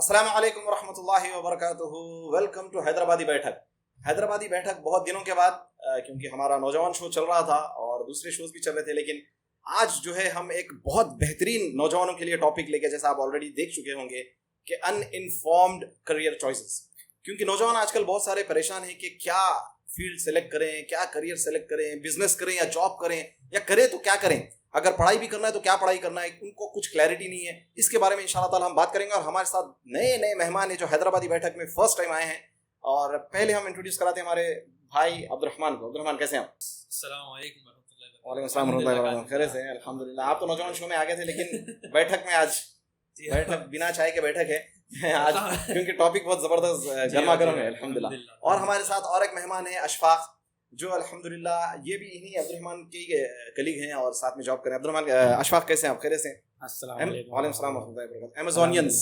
अस्सलाम वालेकुम रहमतुल्लाहि व बरकातुहू। वेलकम टू हैदराबादी बैठक। हैदराबादी बैठक बहुत दिनों के बाद, क्योंकि हमारा नौजवान शो चल रहा था और दूसरे शोज भी चल रहे थे, लेकिन आज जो है हम एक बहुत बेहतरीन नौजवानों के लिए टॉपिक लेके, जैसा आप ऑलरेडी देख चुके होंगे कि अनइन्फॉर्म्ड करियर चॉइसेस। क्योंकि नौजवान आजकल बहुत सारे परेशान हैं कि क्या फील्ड सेलेक्ट करें, क्या करियर सेलेक्ट करें, बिजनेस करें या जॉब करें, या करें तो क्या करें, अगर पढ़ाई भी करना है तो क्या पढ़ाई करना है, उनको कुछ क्लैरिटी नहीं है। इसके बारे में इंशाल्लाह ताला हम बात करेंगे। और हमारे साथ नए नए मेहमान हैं जो हैदराबादी बैठक में फर्स्ट टाइम आए हैं। और पहले हम इंट्रोड्यूस कराते हैं हमारे भाई अब्दुर्रहमान को। अब्दुर्रहमान, कैसे हैं आप? अस्सलाम वालेकुम रहमतुल्लाहि व वालेकुम अस्सलाम रहमतुल्लाहि व बरकातुहू। खैर से हैं अल्हम्दुलिल्लाह। आप तो नौजवान शो में आ गए थे, लेकिन बैठक में आज बैठक बिना चाय के बैठक है आज, क्योंकि टॉपिक बहुत जबरदस्त गर्मा गर्म है अल्हम्दुलिल्लाह। और हमारे साथ और एक मेहमान है अशफाक, जो अल्हम्दुलिल्लाह ये भी इन्हीं अब्दुर्रहमान के कलीग हैं और साथ में जॉब कर रहे हैं। अब्दुर्रहमान, अशफाक कैसे हैं आप? खैर से हैं? अस्सलाम वालेकुम। वालेकुम अस्सलाम रहमतुल्लाहि व बरकातुहू। अमेज़ोनियंस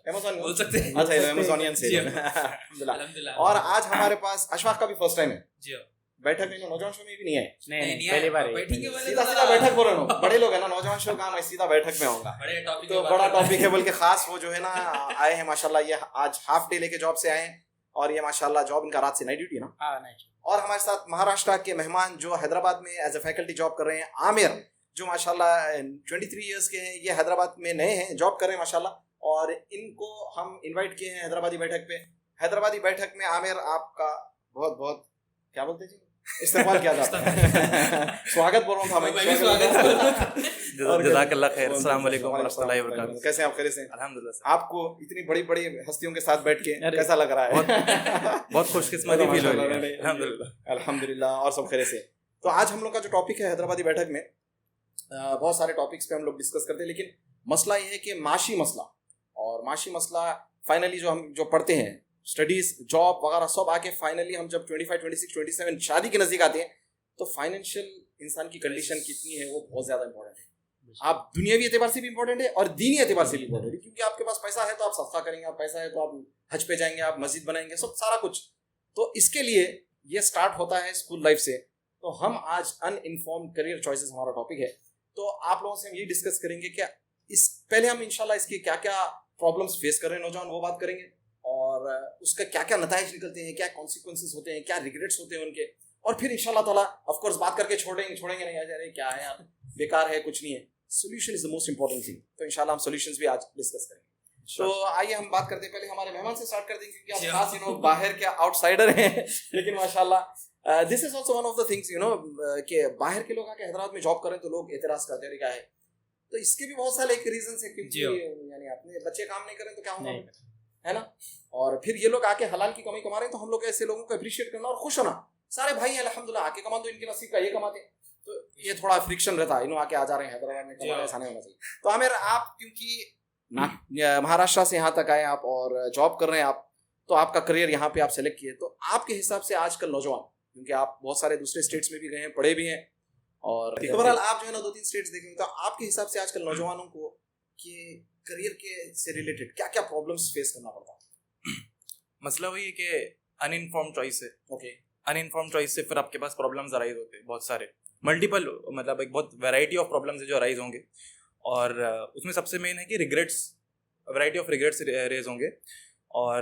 अमेज़ोन बोल सकते हैं। अच्छा, अमेज़ोनियंस है अल्हम्दुलिल्लाह। और आज हमारे पास अशफाक का भी फर्स्ट टाइम है जी हां। बैठक में। नौजवान शो में भी नहीं है, नहीं पहली बार बैठेंगे वाले सीधा सीधा बैठक बोल रहा हूँ। बड़े लोग हैं ना, नौजवान शो का मैं सीधा बैठक में आऊंगा। बड़े टॉपिक तो बड़ा टॉपिक है, बल्कि खास वो जो है ना आए हैं माशाल्लाह, ये आज हाफ डे लेके जॉब से आए हैं। और ये माशाल्लाह जॉब इनका रात से नाइट ड्यूटी है ना। हां, नाइट। और हमारे साथ महाराष्ट्र के मेहमान जो हैदराबाद में एज ए फैकल्टी जॉब कर रहे हैं, आमिर, जो माशाल्लाह 23 इयर्स के हैं। ये हैदराबाद में नए हैं, जॉब कर रहे हैं माशाल्लाह। और इनको हम इनवाइट किए हैं हैदराबादी बैठक पे। हैदराबादी बैठक में आमिर, आपका बहुत बहुत क्या बोलते हैं जी, इस्तेमाल किया जाता है। स्वागत बोल रहा हूँ मैं भी स्वागत। जज़ाकल्लाह खैर। अस्सलाम वालेकुम व रहमतुल्लाहि व बरकातुहू। कैसे हैं आप? खैर से? अल्हम्दुलिल्लाह। आपको इतनी बड़ी बड़ी हस्तियों के साथ बैठ के कैसा लग रहा है? बहुत खुशकिस्मती फील हो रही है अल्हम्दुलिल्लाह। अल्हम्दुलिल्लाह। और सब खैर से? तो आज हम लोग का जो टॉपिक है हैदराबादी बैठक में, बहुत सारे टॉपिक्स पे हम लोग डिस्कस करते हैं, लेकिन मसला ये है कि माशी मसला, और माशी मसला फाइनली जो हम जो पढ़ते हैं, स्टडीज, जॉब वगैरह सब आके फाइनली हम जब 25, 26, 27 शादी के नजदीक आते हैं, तो फाइनेंशियल इंसान की कंडीशन कितनी है वो बहुत ज्यादा इंपॉर्टेंट है। आप दुनियावी एतबार से भी इंपॉर्टेंट है और दीनी एतबार से भी इंपॉर्टेंट है। क्योंकि आपके पास पैसा है तो आप सदका करेंगे, आप पैसा है तो आप हज पे जाएंगे, आप मस्जिद बनाएंगे, सब सारा कुछ। तो इसके लिए ये स्टार्ट होता है स्कूल लाइफ से। तो हम आज अनइन्फॉर्म्ड करियर चॉइसेस हमारा टॉपिक है। तो आप लोगों से हम ये डिस्कस करेंगे कि इस पहले हम इंशाल्लाह इसके क्या क्या प्रॉब्लम्स फेस कर रहे हैं नौजवान, वो बात करेंगे। और उसका क्या क्या नताइज निकलते हैं, क्या कॉन्सिक्वेंसेस होते हैं, क्या रिग्रेट्स होते हैं उनके। और फिर इंशाल्लाह ताला ऑफ कोर्स बात करके छोड़ेंगे नहीं, आज अरे क्या है यार, बेकार है, कुछ नहीं है। Solution is the most important thing. तो इंशाल्लाह हम सॉल्यूशंस भी आज डिस्कस करेंगे। तो आइए हम बात करते हैं, पहले हमारे मेहमान से स्टार्ट कर देंगे, क्योंकि आप खास बाहर के आउटसाइडर हैं। लेकिन माशाल्लाह this is also one of the things कि बाहर के लोग आके हैदराबाद में जॉब करें तो लोग एतराज करते हैं क्या है। तो इसके भी बहुत सारे रीजंस है, क्योंकि यानी अपने बच्चे काम नहीं करें तो क्या होगा, है ना। और फिर ये लोग आके हलाल की कमाई कमा रहे हैं, तो हम लोग ऐसे लोगों को अप्रिशिएट करना और खुश होना। सारे भाई हैं अल्हम्दुलिल्लाह, आके कमा तो इनके नसीब का ये कमाते। तो ये थोड़ा फ्रिक्शन रहता है, इन्हों आके आ जा रहे हैं हैदराबाद में, कमा ऐसा नहीं होना चाहिए। तो आमिर, आप क्योंकि महाराष्ट्र से यहाँ तक आए आप और जॉब कर रहे हैं आप, तो आपका करियर यहाँ पे आप सेलेक्ट किए, तो आपके हिसाब से आजकल नौजवान, क्योंकि आप बहुत सारे दूसरे स्टेट्स में भी गए हैं, पढ़े भी हैं, और ओवरऑल आप जो है ना 2-3 स्टेट्स देखेंगे, तो आपके हिसाब से आजकल नौजवानों को कि करियर के से रिलेटेड क्या क्या प्रॉब्लम्स फेस करना पड़ता है? मसला वही है कि अनइन्फॉर्म्ड चॉइस है। ओके। अनइन्फॉर्म्ड चॉइस से फिर आपके पास प्रॉब्लम्स अराइज होते हैं, बहुत सारे, मल्टीपल, मतलब एक बहुत वैरायटी ऑफ प्रॉब्लम्स है जो अराइज होंगे। और उसमें सबसे मेन है कि रिग्रेट्स, वैरायटी ऑफ रिग्रेट्स रेज होंगे। और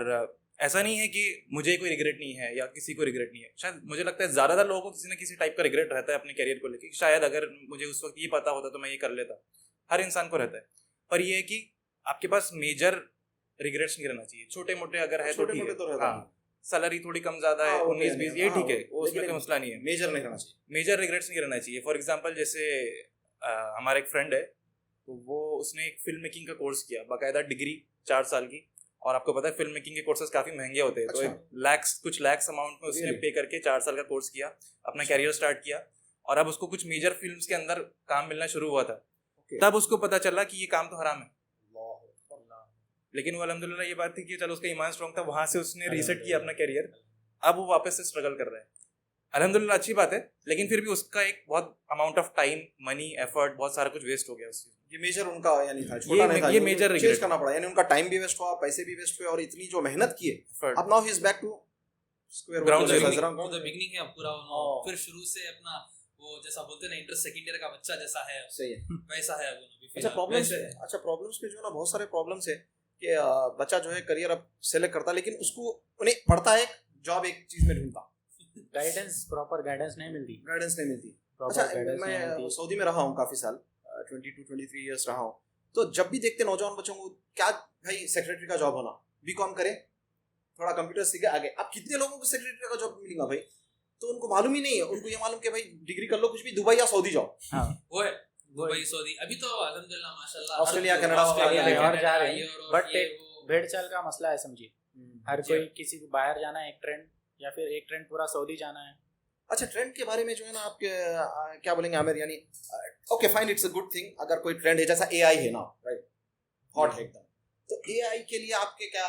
ऐसा नहीं है कि मुझे कोई रिग्रेट नहीं है या किसी को रिग्रेट नहीं है। शायद मुझे लगता है ज़्यादातर लोगों को किसी न किसी टाइप का रिग्रेट रहता है अपने करियर को लेकर। शायद अगर मुझे उस वक्त ये पता होता तो मैं ये कर लेता, हर इंसान को रहता है। पर ये है कि आपके पास मेजर रिग्रेट्स नहीं रहना चाहिए। छोटे मोटे अगर है तो ठीक है, हाँ, सैलरी थोड़ी कम ज़्यादा है, 19-20, ये ठीक है, उसमें कोई मसला नहीं है। मेजर नहीं रहना चाहिए, मेजर रिग्रेट्स नहीं रहना चाहिए। फॉर एग्जांपल, जैसे हमारा एक फ्रेंड है, तो वो उसने एक फिल्म मेकिंग का कोर्स किया, बाकायदा डिग्री 4 साल की। और आपको पता है फिल्म मेकिंग के कोर्सेज काफ़ी महंगे होते हैं। अच्छा। तो कुछ लैक्स अमाउंट में उसने पे करके 4 साल का कोर्स किया, अपना कैरियर स्टार्ट किया। और अब उसको कुछ मेजर फिल्म्स के अंदर काम मिलना शुरू हुआ था। तब उसको पता चला कि ये काम तो हराम है। लेकिन वो अल्हम्दुलिल्लाह ये बात थी कि चलो उसका ईमान स्ट्रॉन्ग था, वहां से उसने रीसेट किया अपना कैरियर। अब वो वापस से स्ट्रगल कर रहा है, अल्हम्दुलिल्लाह, अच्छी बात है। लेकिन फिर भी उसका एक बहुत amount of time, money, effort, बहुत सारा कुछ वेस्ट हो गया उस चीज। ये मेजर उनका यानी था, छोटा नहीं था, ये मेजर रिग्रेट करना पड़ा। यानी उनका टाइम भी वेस्ट हुआ, पैसे भी वेस्ट हुए, और इतनी जो मेहनत की है, अब now he is back to square ground zero. तो बिगिनिंग है पूरा, फिर शुरू से अपना वो जैसा बोलते हैं ना, इंटर सेकंड ईयर का बच्चा जैसा है, सही है, वैसा है वो। अच्छा प्रॉब्लम्स में जो है ना बहुत सारे प्रॉब्लम्स है। कि बच्चा जो है करियर अब सेलेक्ट करता है, लेकिन उसको उन्हें पढ़ता है जॉब एक चीज में ढूंढता, प्रॉपर गाइडेंस नहीं मिलती। नहीं मिलती। प्रॉपर अच्छा, गाइडेंस नहीं मैं मिलती। सऊदी में रहा हूँ काफी साल, 22-23 ईयर्स रहा हूँ। तो जब भी देखते नौजवान बच्चों को, क्या भाई सेक्रेटरी का जॉब होना, बीकॉम करे, थोड़ा कंप्यूटर सीखे आगे। अब कितने लोगों को सेक्रेटरी का जॉब मिलेगा भाई, तो उनको मालूम ही नहीं है। उनको ये मालूम कि भाई डिग्री कर लो कुछ भी, दुबई या सऊदी जाओ। हाँ वो है दुबई सऊदी, अभी तो अल्हम्दुलिल्लाह माशाल्लाह ऑस्ट्रेलिया, कनाडा और जा रहे हैं। बट ये एक भेड़ चाल का मसला है, समझिए। हर जी। कोई, किसी को बाहर जाना है एक ट्रेंड, या फिर एक ट्रेंड पूरा सऊदी जाना है। अच्छा, ट्रेंड के बारे में जो है ना, आप क्या बोलेंगे आमिर? यानी okay fine, it's a good thing अगर कोई ट्रेंड है, जैसा एआई है ना, राइट, हॉट है एकदम। तो एआई के लिए आपके क्या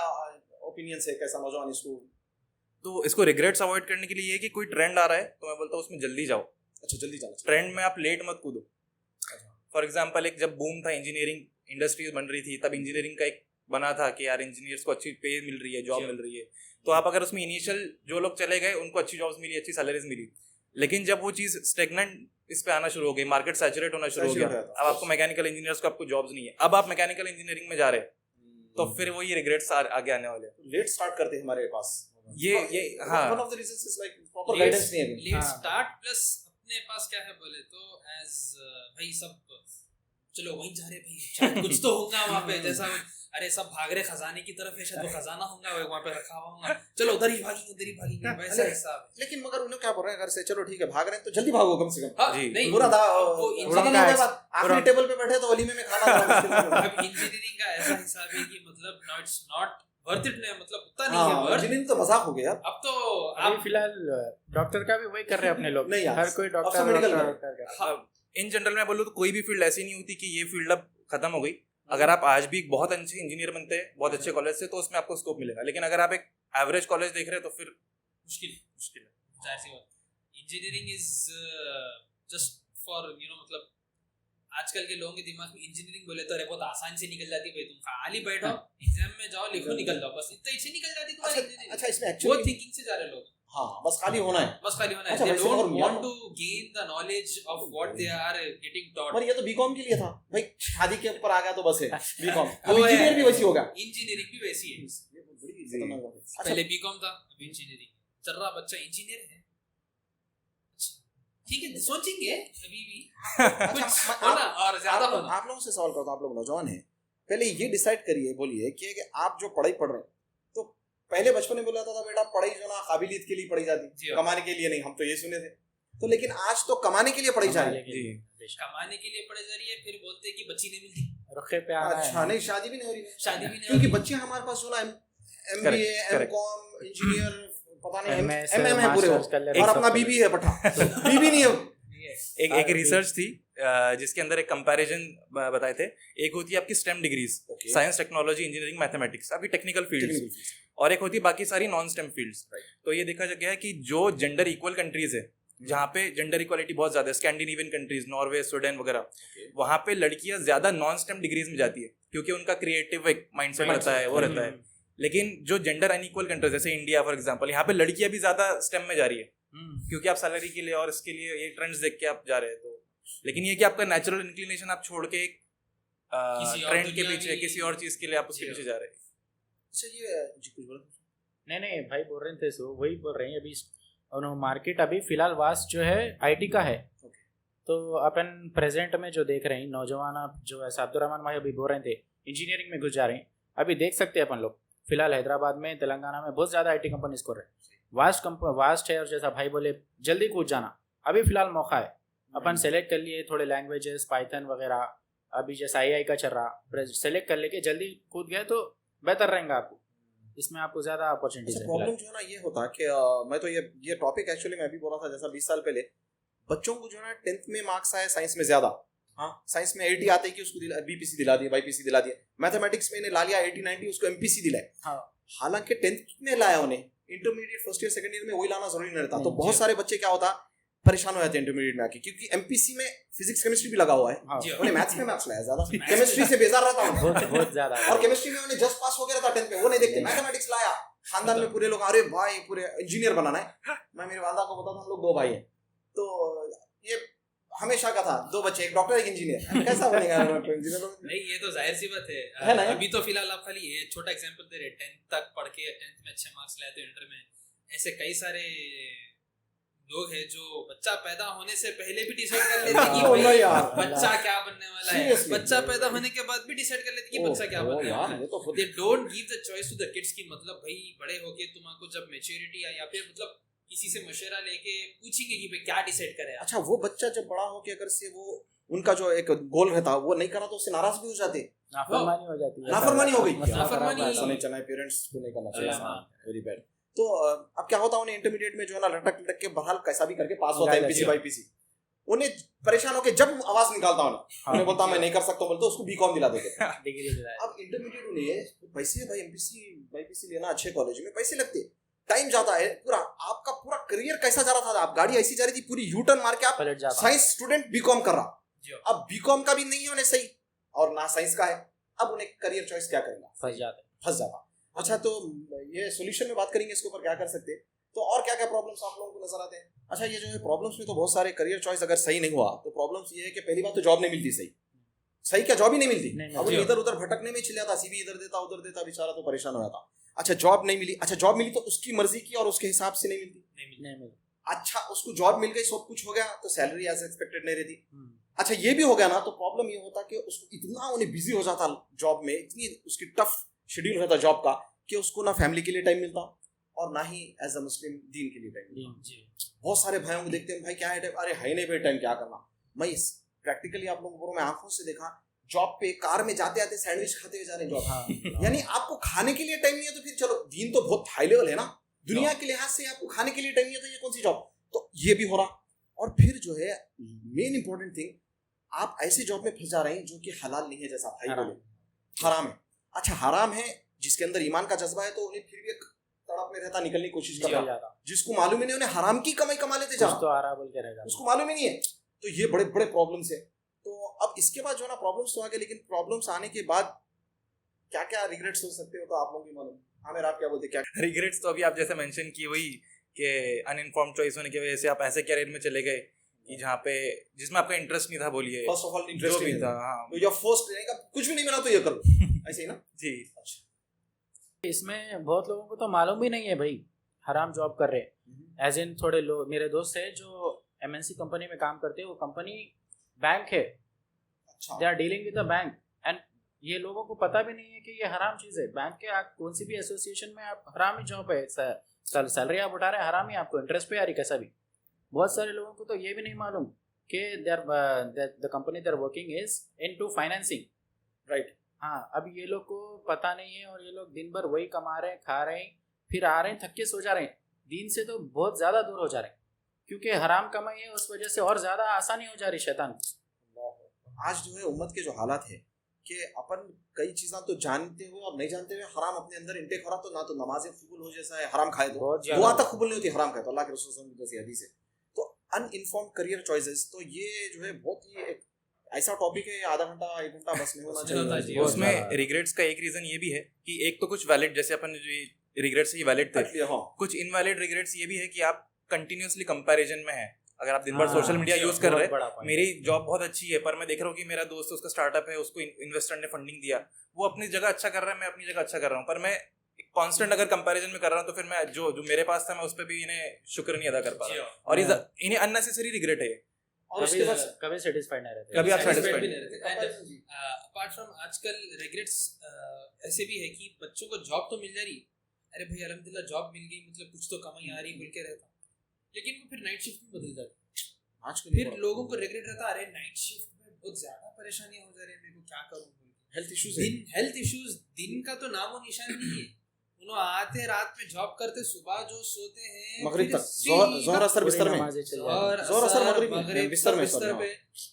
ओपिनियन है, कैसा नौजवान इसको? तो इसको रिग्रेट्स अवॉइड करने के लिए ये है कि कोई ट्रेंड आ रहा है तो मैं बोलता हूँ उसमें जल्दी जाओ। अच्छा, जल्दी जाना चाहिए। ट्रेंड में आप लेट मत कूदो। फॉर एग्जाम्पल, एक जब बूम था, इंजीनियरिंग इंडस्ट्रीज बन रही थी, तब इंजीनियरिंग का एक बना था कि यार इंजीनियर्स को अच्छी पे मिल रही है, जॉब मिल रही है। तो आप अगर उसमें इनिशियल जो लोग चले गए उनको अच्छी जॉब्स मिली, अच्छी सैलरीज मिली, लेकिन जब वो चीज़ स्टेगनेंट इस पे आना शुरू हो गई, मार्केट सैचुरेट होना शुरू हो गया, अब आपको मैकेनिकल इंजीनियर्स को आपको जॉब्स नहीं है, अब आप मैकेनिकल इंजीनियरिंग में जा रहे हैं, तो फिर वो ये रिग्रेट्स आगे आने वाले हैं। लेट स्टार्ट करते हैं हमारे पास ये हाँ, one of the reasons is like proper guidance नहीं है अभी। लेट स्टार्ट प्लस अपने पास क्या है बोले तो एज भाई सब चलो वहीं जा रहे भाई, शायद कुछ तो होगा वहाँ पे, जैसा अरे सब भाग रहे खजाने की तरफ है, शायद वो खजाना होगा वहाँ पे रखा हुआ होगा, चलो उधर ही भागेंगे वैसा हिसाब है। लेकिन मगर उन्हें क्या बोल रहे हैं घर से, चलो ठीक है भाग रहे हैं तो जल्दी भागो कम से कम। हाँ, जी। नहीं पूरा वो आखिरी टेबल पे बैठे तो वलीमे में खाना अब इंजीनियरिंग का ऐसा हिसाब है कि मतलब इट्स नॉट वर्थ इट, मतलब उतना नहीं है वर्थ। इंजीनियरिंग तो मजाक हो गया यार। अब तो अभी आप फिलहाल डॉक्टर का भी वही कर रहे हैं अपने लोग। नहीं यार, हर कोई अब सब medical डॉक्टर इन जनरल में बोलूँ तो कोई भी फील्ड ऐसी नहीं होती कि ये फील्ड अब खत्म हो गई। अगर आप आज भी एक बहुत अच्छे इंजीनियर बनते हैं बहुत अच्छे कॉलेज से, तो उसमें आपको स्कोप मिलेगा, लेकिन अगर आप एक एवरेज कॉलेज देख रहे हैं तो फिर मुश्किल है, जाहिर सी बात। इंजीनियरिंग इज जस्ट फॉर मतलब आजकल के लोगों के दिमाग में इंजीनियरिंग बोले तो अरे बहुत आसान से निकल जाती है भाई, तुम खाली बैठो एग्जाम में जाओ लिखो निकल जाओ, बस इतना ही निकल जाती है तुम्हारी इंजीनियरिंग। अच्छा, इसमें वो एक्चुअली थिंकिंग से जा रहे लोग, हाँ बस खाली होना है। बस खाली होना है, अच्छा, they वैसे don't और want to gain the knowledge of what they are getting taught। पर ये तो बीकॉम के लिए था भाई, शादी के ऊपर आ गया तो बस है बीकॉम। अब वो है। इंजीनियर भी वैसी होगा। इंजीनियरिंग भी वैसी है, ये बड़ी खतरनाक बात है। अच्छा, पहले बीकॉम था अब इंजीनियरिंग चल रहा, बच्चा इंजीनियर है। ठीक है, सोचेंगे अभी भी कुछ होना और ज्यादा होना। आप लोगों से सवाल करता हूँ, आप लोग नौजवान हैं, पहले ये डिसाइड करिए, बोलिए कि आप जो पढ़ाई पढ़ रहे हैं, तो पहले बचपन में बोला था बेटा पढ़ाई जो ना काबिलियत के लिए पढ़ी जाती, कमाने के लिए नहीं, हम तो ये सुने थे। तो लेकिन आज तो कमाने के लिए पढ़ी जा रही है, कमाने के लिए पढ़ी जा रही है, फिर बोलते हैं कि बच्ची नहीं मिलती, रुखे पे आ रहा है। अच्छा नहीं, शादी भी नहीं हो रही है, शादी भी नहीं क्योंकि होती। बच्चे हमारे पास जो ना MBA, MCOM, इंजीनियर, पता नहीं MS, MM है पूरे, मास्टर्स कर ले, और सब अपना कर ले। बीबी है पठा, बीबी नहीं है। एक रिसर्च थी जिसके अंदर एक कंपैरिजन बताए थे। एक होती है आपकी stem degrees, science technology engineering mathematics, आपकी टेक्निकल फील्ड्स, और एक होती है बाकी सारी नॉन स्टेम फील्ड्स। तो ये देखा गया है कि जो जेंडर इक्वल कंट्रीज है, जहाँ पे जेंडर इक्वालिटी बहुत ज्यादा है, स्कैंडिनेवियन कंट्रीज, नॉर्वे, स्वीडन वगैरह, वहाँ पे लड़कियां ज्यादा नॉन स्टेम डिग्रीज में जाती है, क्योंकि उनका क्रिएटिव एक माइंडसेट रहता है, वो रहता है। लेकिन जो जेंडर अनइक्वल कंट्रीज जैसे इंडिया फॉर एग्जांपल, यहाँ पे लड़कियां भी ज्यादा स्टेम में जा रही है, क्योंकि आप सैलरी के लिए और इसके लिए ये ट्रेंड्स देख के आप जा रहे हैं। तो लेकिन ये कि आपका नेचुरल इंक्लिनेशन आप छोड़ के एक ट्रेंड के पीछे, किसी और चीज के लिए आप उसके पीछे जा रहे हैं। अच्छा, ये जी कुछ बोलो। नहीं भाई बोल रहे थे, सो वही बोल रहे हैं अभी। और मार्केट अभी फिलहाल वास्ट जो है आईटी का है। तो अपन प्रेजेंट में जो देख रहे हैं नौजवान, आप जो ऐसा अब्दुलरहमान भाई अभी बोल रहे थे इंजीनियरिंग में घुस जा रहे हैं, अभी देख सकते हैं अपन लोग फिलहाल हैदराबाद में, तेलंगाना में बहुत ज़्यादा आईटी कंपनीज को रहे, वास्ट है। और जैसा भाई बोले जल्दी कूद जाना, अभी फिलहाल मौका है। अपन सेलेक्ट कर लिए थोड़े लैंग्वेजेस, पाइथन वगैरह, अभी जैसा AI का चल रहा, सेलेक्ट कर लेके जल्दी कूद गए तो बेहतर रहेगा आपको, इसमें आपको ज़्यादा अपॉर्चुनिटीज है। प्रॉब्लम जो है ना ये होता है कि मैं तो ये टॉपिक एक्चुअली मैं भी बोला था, जैसा 20 साल पहले बच्चों को जो है ना 10th में मार्क्स आए साइंस में ज्यादा, हाँ साइंस में 80 आते कि उसको BPC दिला दिया, BPC दिला दिया, मैथमेटिक्स में ला लिया 80-90, उसको MPC दिलाए। हाँ। हालांकि 10th में लाया उन्हें, intermediate first year second year में वही लाना जरूरी नहीं रहता। तो बहुत सारे बच्चे क्या होता परेशान हो जाते हैं इंटरमीडिएट में आके, क्योंकि MPC में फिजिक्स केमिस्ट्री भी लगा हुआ है, उन्हें मैथ्स में मार्क्स लाया ज्यादा, केमिस्ट्री से बेजार रहता हूँ बहुत ज्यादा। और केमिस्ट्री में उन्हें जस्ट पास हो गया था 10th में, वो नहीं देखते। मैथमेटिक्स लाया, खानदान में पूरे लोग अरे भाई पूरे इंजीनियर बनाना है। मैं मेरे वालदा को बताता हूँ, हम लोग 2 भाई हैं, तो ये हमेशा का था 2 बच्चे, एक डॉक्टर एक इंजीनियर, कैसा बनेगा इंजीनियर? नहीं ये तो जाहिर सी बात है ना? अभी तो फिलहाल आप खाली ये छोटा एग्जांपल दे रहे 10th तक पढ़ के 10th में अच्छे मार्क्स लाए तो इंटर में ऐसे कई सारे लोग हैं जो बच्चा पैदा होने से पहले भी डिसाइड कर लेते हैं कि ओ, भाई नहीं यार। बच्चा क्या बनने वाला है, Seriously? बच्चा पैदा होने के बाद भी डिसाइड कर लेते हैं कि बच्चा क्या बनने वाला है। ये तो they don't give the choice to the kids की मतलब भाई बड़े होके तुमको जब मैच्योरिटी आए या फिर मतलब किसी से मशवरा लेके पूछेंगे कि भाई क्या डिसाइड करें आप। अच्छा, वो बच्चा जब बड़ा हो के अगर से वो उनका जो एक गोल रहता वो नहीं करा तो उससे नाराज भी हो जाते, नाफरमानी हो जाती है, नाफरमानी हो गई। नाफरमानी। ऐसा नहीं चलना है, पेरेंट्स को नहीं करना चाहिए, हाँ। Very bad. तो अब क्या होता है, उन्हें इंटरमीडिएट में जो है ना लटक लटक के बहरहाल कैसा भी करके पास होता है एमपीसी बाईपीसी, उन्हें परेशान होके जब आवाज निकालता उन्हें बोलता मैं नहीं कर सकता बोलते उसको बीकॉम दिला देते। डिग्री दिलाए। अब इंटरमीडिएट लिए पैसे, भाई एमपीसी बाईपीसी लेना अच्छे कॉलेज में पैसे लगते, टाइम जाता है पूरा, आपका पूरा करियर कैसा जा रहा था, आप गाड़ी ऐसी जा रही थी पूरी यू टर्न मार के, आप पलट जाता। साइंस स्टूडेंट बीकॉम कर रहा, जी। अब बीकॉम का भी नहीं है उन्हें सही और ना साइंस का है, अब उन्हें करियर चॉइस क्या करेंगे, फंस जाता। अच्छा, तो ये सॉल्यूशन में बात करेंगे इसके ऊपर क्या कर सकते हैं, तो और क्या क्या प्रॉब्लम्स आप लोगों को नजर आते हैं। अच्छा, ये जो है प्रॉब्लम्स में तो बहुत सारे, करियर चॉइस अगर सही नहीं हुआ तो प्रॉब्लम्स ये है कि पहली बात तो जॉब नहीं मिलती, सही क्या जॉब ही नहीं मिलती, नहीं, अब इधर उधर भटकने में चिल्लाता, सीवी इधर देता उधर देता, बेचारा तो परेशान हो जाता। अच्छा, जॉब नहीं मिली, अच्छा जॉब मिली तो उसकी मर्जी की और उसके हिसाब से नहीं मिलती, नहीं मिली। अच्छा उसको जॉब मिल गई, सब कुछ हो गया तो सैलरी एज एक्सपेक्टेड नहीं रहती। अच्छा, ये भी हो गया ना तो प्रॉब्लम ये होता कि उसको इतना उन्हें बिजी हो जाता जॉब में, इतनी उसकी टफ शेड्यूल रहता जॉब का कि उसको ना फैमिली के लिए टाइम मिलता और ना ही एज अ मुस्लिम दीन के लिए टाइम मिलता। बहुत सारे भाइयों को देखते हैं, भाई क्या है टाइम, अरे है नहीं भाई टाइम, क्या करना। मैं प्रैक्टिकली आप लोगों को मैं आंखों से देखा, जॉब पे कार में जाते आते सैंडविच खाते हुए जा रहे हैं जॉब। यानी आपको खाने के लिए टाइम नहीं है तो फिर चलो, दीन तो बहुत हाई लेवल है ना, दुनिया के लिहाज से आपको खाने के लिए टाइम नहीं है तो ये कौन सी जॉब, तो ये भी हो रहा। और फिर जो है मेन इंपॉर्टेंट थिंग, आप ऐसे जॉब में फंस जा रहे हैं जो कि हलाल नहीं है, जैसा भाई बोले हराम है। अच्छा, हराम है, जिसके अंदर ईमान का जज्बा है तो उन्हें फिर भी एक तड़प में रहता, निकलने की कोशिश कर रहा, जिसको मालूम ही नहीं, उन्हें हराम की कमाई कमा लेते जा, तो आ रहा बोल के रहेगा, उसको मालूम ही नहीं है। तो ये बड़े बड़े प्रॉब्लम्स है। तो अब इसके बाद जो है ना प्रॉब्लम्स तो आ गए, लेकिन प्रॉब्लम्स आने के बाद क्या क्या रिग्रेट्स हो सकते हो तो आप लोगों की मालूम। आमिर आप क्या बोलते, क्या रिग्रेट्स? तो अभी आप जैसे मेंशन की वही कि अनइन्फॉर्म्ड चॉइस होने की वजह से आप ऐसे कैरियर में चले गए कि जहाँ पे जिसमें आपका इंटरेस्ट नहीं था, बोलिए फर्स्ट ऑफ ऑल जो भी था, हाँ तो या फर्स्ट रहेगा, कुछ भी नहीं मिला तो ये करो, ऐसे ही ना जी। अच्छा, इसमें बहुत लोगों को तो मालूम भी नहीं है भाई हराम जॉब कर रहे हैं। एज इन थोड़े लोग, मेरे दोस्त है जो एमएनसी कंपनी में काम करते हैं, वो कंपनी बैंक है, अच्छा they are dealing with the bank, and ये लोगों को पता भी नहीं है कि ये हराम चीज़ है। बैंक के आप कौन सी भी एसोसिएशन में आप हराम ही जॉब है, सैलरी आप उठा रहे हैं हराम ही, आपको इंटरेस्ट पे आ रही कैसा भी। बहुत सारे लोगों को तो ये भी नहीं मालूम कि the company they are working is into financing, right. हाँ, अब ये लोग को पता नहीं है और ये लोग दिन भर वही कमा रहे हैं, खा रहे हैं, फिर आ रहे हैं थक के सो जा रहे हैं, दीन से तो बहुत ज़्यादा दूर हो जा रहे हैं, क्योंकि हराम कमाई है उस वजह से और ज़्यादा आसानी हो जा रही शैतान को। आज जो है उम्मत के जो हालात है कि अपन कई चीज़ें तो जानते हुए और नहीं जानते हुए हराम अपने अंदर इंटेक हो रहा, तो ना तो नमाजें कबूल हो जैसा है, हराम खाए तो दुआ तक कबूल नहीं होती, हराम खाए तो, अल्लाह के रसूल सल्लल्लाहु अलैहि वसल्लम की हदीस है। तो अनइन्फॉर्म्ड करियर चॉइसेस, तो ये जो है बहुत ही एक ऐसा टॉपिक है, आधा घंटा 1 घंटा बस नहीं होना चाहिए उसमें रिग्रेट्स का एक रीजन ये भी है कि एक तो कुछ वैलिड, जैसे अपन जो रिग्रेट्स ये वैलिड थे, हाँ। कुछ इनवैलिड रिग्रेट्स ये भी है कि आप कंटिन्यूअसली कंपैरिजन में है। अगर आप दिन भर सोशल मीडिया यूज कर रहे हैं, मेरी जॉब बहुत अच्छी है पर मैं देख रहा हूँ कि मेरा दोस्त उसका स्टार्टअप है, उसको इन्वेस्टर ने फंडिंग दिया, वो अपनी जगह अच्छा कर रहा है, मैं अपनी जगह अच्छा कर रहा हूँ, पर मैं कांस्टेंट अगर कंपैरिजन में कर रहा हूँ तो फिर मैं जो मेरे पास था मैं उस पर भी इन्हें शुक्र नहीं अदा कर पा रहा, और इन्हें अननेसेसरी रिग्रेट है। और उसके बाद कभी सेटिस्फाइड नहीं रहते, कभी आप satisfied satisfied भी नहीं रहते। अपार्ट फ्रॉम आजकल रिग्रेट्स ऐसे भी है कि बच्चों को जॉब तो मिल जा रही, अरे भाई अल्हम्दुलिल्लाह जॉब मिल गई, मतलब कुछ तो कमाई आ रही बोल के रहता, लेकिन वो फिर नाइट शिफ्ट में बदल जाती। आजकल फिर लोगों को रिग्रेट रहता, अरे नाइट शिफ्ट में बहुत ज्यादा परेशानियां हो जा रही है, मेरे को क्या करूं, हेल्थ इश्यूज है। हेल्थ इश्यूज दिन का तो नामो निशान नहीं है, उन्होंने आते रात में जॉब करते, सुबह जो सोते हैं मगरिब फिर तक, जोहर असर बिस्तर में, जोहर असर मगरिब में, बिस्तर में पे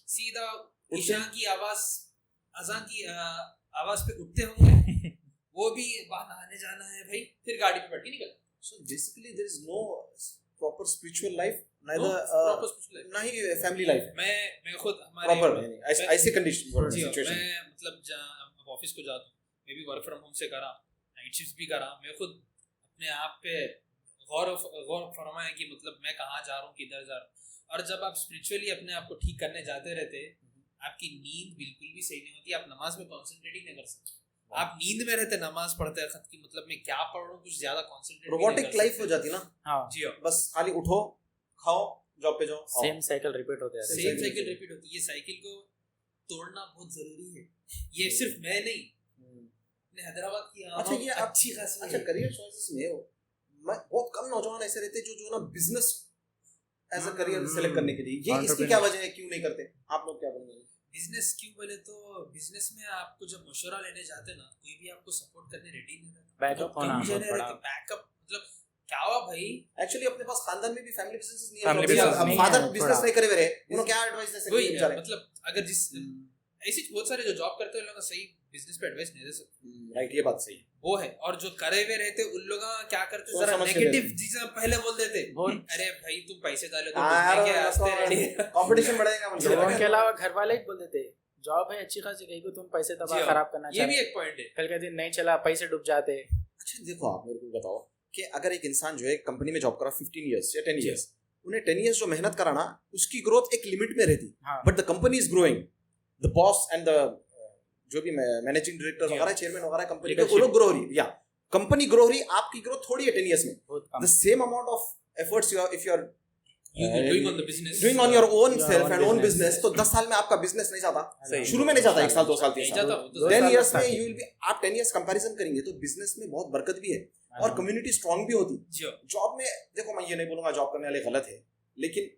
सीधा ईशा की आवाज, अज़ान की आवाज पे उठते होंगे, वो भी बाहर नहाने जाना है भाई, फिर गाड़ी पे बैठ के निकल। So basically there is no proper spiritual life, neither proper spiritual life, ना ही फैमिली लाइफ मैं खुद हमारे प्रॉपर यानी ऐसे कंडीशन जी सिचुएशन। मैं मतलब ऑफिस को जाता हूँ, मैं भी वर्क फ्रॉम होम से करा, नाइट शिफ्ट भी करा, मैं खुद अपने आप पे गौर फरमाया कि मतलब मैं कहाँ जा रहा हूँ, किधर जा रहा हूँ। और जब आप स्पिरिचुअली अपने आप को ठीक करने जाते रहते, आपकी नींद बिल्कुल भी सही नहीं होती, आप नमाज में कंसंट्रेट ही नहीं कर सकते। आप नींद में रहते नमाज पढ़ते वक्त की मतलब मैं क्या पढ़ रहा हूँ कुछ ज्यादा कंसंट्रेट रोबोटिक लाइफ हो जाती ना। हाँ जी हाँ, बस खाली उठो, खाओ, जॉब पे जाओ, सेम साइकिल रिपीट होते हैं। सेम साइकिल रिपीट होती है। ये साइकिल को तोड़ना बहुत जरूरी है। ये सिर्फ मैं नहीं, अपने हैदराबाद की अच्छा ये आप अच्छी खासी अच्छा करियर चॉइसेस में हो, मैं बहुत कम नौजवान ऐसे रहते जो ना business as a career select करने के लिए, ये इसकी क्या वजह है, क्यों नहीं करते? आप लोग क्या बोलेंगे? बिजनेस क्यों बोले तो बिजनेस में आपको जब मशवरा लेने जाते ना, कोई भी आपको सपोर्ट करने रेडी नहीं रहता। बैकअप होना बहुत बड़ा। बैकअप मतलब क्या हुआ भाई, एक्चुअली अपने पास खानदान में भी फैमिली बिजनेस नहीं Family है, business अब नहीं फादर है, बिजनेस थोड़ा। नहीं करे हुए, उन्हें क्या एडवाइस दे सकते वही हैं है, बेचारे? मतलब अगर जिस ऐसे बहुत सारे जो जॉब करते हैं लोग सही बिजनेस पे एडवाइस नहीं दे सकते। राइट, ये बात सही है। वो है, और जो करे हुए रहते उन लोग क्या करते सोच जरा समझ के नेगेटिव देते। चीजें पहले बोल देते, बहुत- अरे भाई तुम पैसे डालो तो हाँ यार, घूमने के रास्ते रेडी है। कंपटीशन बढ़ेगा मुझे लोगों लगा। के अलावा घर वाले ही बोल देते जॉब है अच्छी खासी, कहीं को तुम पैसे जी तबाह हाँ, खराब करना ये भी चाहते, एक पॉइंट है। कल के दिन नहीं चला पैसे डूब जाते। अच्छा देखो, आप मेरे को बताओ कि अगर एक इंसान जो है कंपनी में जॉब करा 15 इयर्स या 10 इयर्स, उन्हें 10 इयर्स जो मेहनत कराना, उसकी ग्रोथ एक लिमिट में रहती, हाँ but the company is growing, the boss and the जो भी मैनेजिंग डायरेक्टर जी वगैरह, चेयरमैन वगैरह कंपनी के, वो Leadership। लोग ग्रो हो रही है, या कंपनी ग्रो हो रही है, आपकी ग्रोथ थोड़ी है 10 इयर्स में, बहुत द कम। Same amount of efforts if you are doing on the business, doing on your own Your self own and own business। Business, तो 10 साल में आपका बिजनेस नहीं जाता, सही। शुरू में नहीं जाता, 1 साल 2 साल 3 नहीं साल, जाता, वो तो 10 साल इयर्स में में starting। यू विल बी, आप 10 इयर्स कंपैरिजन करेंगे तो बिजनेस में बहुत बरकत भी है और हाँ। कम्युनिटी स्ट्रांग भी होती। जी हाँ, जॉब में देखो, मैं ये नहीं बोलूंगा जॉब करने वाले गलत है, लेकिन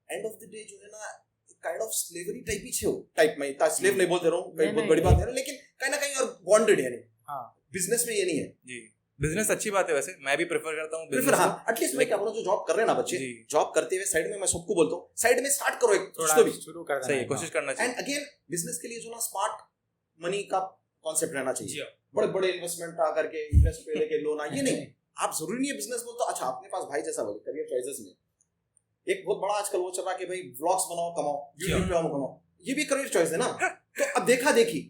एंड ऑफ द डे जो है ना, काइंड ऑफ स्लेवरी टाइप ही छे, टाइप में इतना स्लेव नहीं बोलते रहो, कहीं नहीं, बहुत नहीं। बड़ी बात है, लेकिन कहीं ना कहीं और बॉन्डेड है। नहीं, हाँ बिजनेस में ये नहीं है जी बिजनेस अच्छी बात है, वैसे मैं भी प्रेफर करता हूँ फिर business हाँ, को। एटलीस्ट मैं क्या बोलूं, जो जॉब कर रहे हैं ना बच्चे, जी। जॉब करते हुए साइड में, मैं सबको बोलता हूँ साइड में स्टार्ट करो एक कुछ तो थोड़ा भी, शुरू कर सही है, देना। कोशिश करना चाहिए। एंड अगेन बिजनेस के लिए जो ना स्मार्ट मनी का कॉन्सेप्ट रहना जी चाहिए, हाँ, बड़े बड़े इन्वेस्टमेंट आ करके इन्वेस्ट पे लेके लोन, ये नहीं, आप जरूरी नहीं है बिजनेस बोल तो। अच्छा, अपने पास भाई जैसा बोले करियर चॉइसेस में एक बहुत बड़ा आजकल वो चल रहा है कि भाई व्लॉग्स बनाओ, कमाओ, यूट्यूब पे कमाओ, ये भी करियर चॉइस है ना। तो अब देखा देखी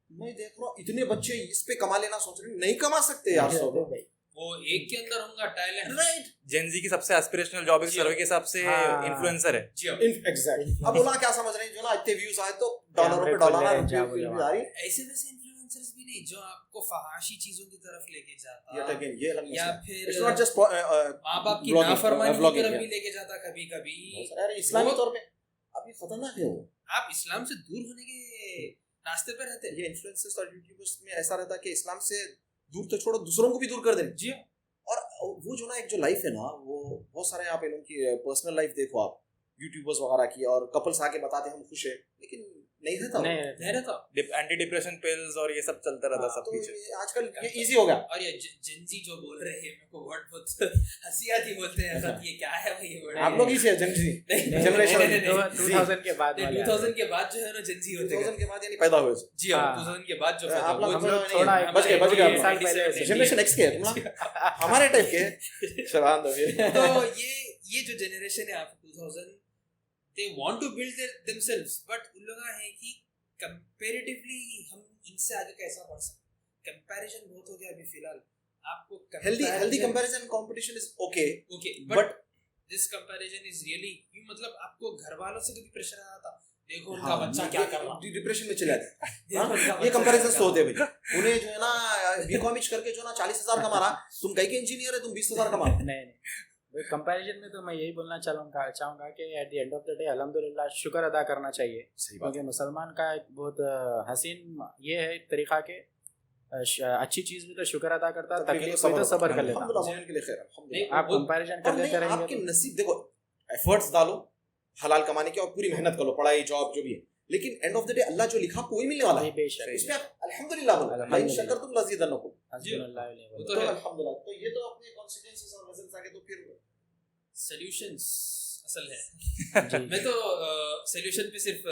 मैं देख रहा हूँ इतने बच्चे इस पे कमा लेना सोच रहे हैं, नहीं कमा सकते यार सब, भाई वो एक के अंदर होगा टैलेंट। राइट, जेनजी की सबसे एस्पिरेशनल जॉब इस सर्वे के हिसाब से हाँ। इन्फ्लुएंसर है। जी हाँ, एग्जैक्ट। अब बोला क्या समझ रहे हैं, जो ना इतने व्यूज आए तो डॉलरों पे डॉलर आ रही, ऐसे वैसे इन्फ्लुएंसर्स भी नहीं जो आपको फहाशी चीजों की तरफ लेके जाता, ये अगेन ये अलग या मसला। फिर इट्स नॉट जस्ट माँ बाप की vlogging, नाफरमानी की vlogging, तरफ yeah। भी लेके जाता कभी कभी। अरे इस्लामी तौर पे अब ये खतरनाक है वो, आप इस्लाम से दूर होने के रास्ते पे रहते हैं। ये इन्फ्लुएंसर्स और यूट्यूबर्स में ऐसा रहता है कि इस्लाम से दूर तो छोड़ो, दूसरों को भी दूर कर दें। जी हाँ, और वो जो ना एक जो लाइफ है ना, वो बहुत सारे आप इन उनकी पर्सनल लाइफ देखो आप, यूट्यूबर्स वगैरह की, और कपल्स आके बताते हैं हम खुश है, लेकिन नहीं रहता वो। नहीं नहीं रहता। एंटी डिप्रेशन पिल्स और ये सब चलता रहता सब तो पीछे। ये आजकल ये इजी हो गया। और ये जिंजी जो बोल रहे हैं, मेरे को वर्ड बहुत हंसी आती, बोलते हैं सर ये क्या है भाई ये वर्ड। आप लोग ही से जनजी नहीं, जनरेशन नहीं, नहीं, नहीं, 2000 के बाद वाले 2000 के बाद जो है ना जिंजी होते हैं। 2000 के बाद यानी पैदा हुए। जी हाँ, हाँ। 2000 के बाद जो आप लोग वो हम जो लोग थोड़ा नहीं, बच गए एक साल पहले से। जनरेशन एक्स के तुम लोग हमारे टाइप के शबान दो फिर। तो ये जो जनरेशन है आप 2000, they want to build themselves, but उन लोग है कि कंपैरेटिवली हम इनसे आगे कैसा बढ़ सकते। कंपैरिजन बहुत हो गया अभी फिलहाल। आपको healthy comparison competition is okay, okay, but but this comparison is really, मतलब आपको घर वालों से कभी प्रेशर आया था, देखो उनका बच्चा क्या कर रहा है, डिप्रेशन में चले जाते हैं। देखो उनका ये बच्चा कंपैरिजन क्या तो होते कर हैं भाई, उन्हें जो है ना बीकॉम करके जो ना 40,000 कमा रहा, तुम कहीं के इंजीनियर है, तुम 20,000 कमा रहे। नहीं कंपैरिजन में तो मैं यही बोलना चाहूँगा कि at the end of the day अल्हम्दुलिल्लाह शुक्र अदा करना चाहिए, सही बात क्योंकि मुसलमान का एक बहुत हसीन ये है तरीका के अच्छी चीज़ भी तो शुक्र अदा करता, तकलीफ भी तो सब्र कर लेता। अल्हम्दुलिल्लाह, मोमिन के लिए खैर, अल्हम्दुलिल्लाह। आप कंपैरिजन कर और लेते नहीं, रहेंगे आपके तो- नसीब देखो, एफर्ट्स डालो हलाल कमाने के और पूरी मेहनत करो, पढ़ाई जॉब जो भी है, लेकिन एंड ऑफ द डे अल्लाह जो लिखा आपको वही मिलने वाला है। बेशक इस पे आप अल्हम्दुलिल्लाह बोलो, लाइन अल्हम्दुलिल्लाह। शकर तुम लजीदन्नकुम। हस्बुनल्लाह व निअमल वो तो तो है। अल्हम्दुलिल्लाह, तो ये तो अपने कॉन्सिक्वेंसेस और रिजल्ट्स आगे तो फिर सॉल्यूशंस असल है। वकील। मैं तो सॉल्यूशन पे सिर्फ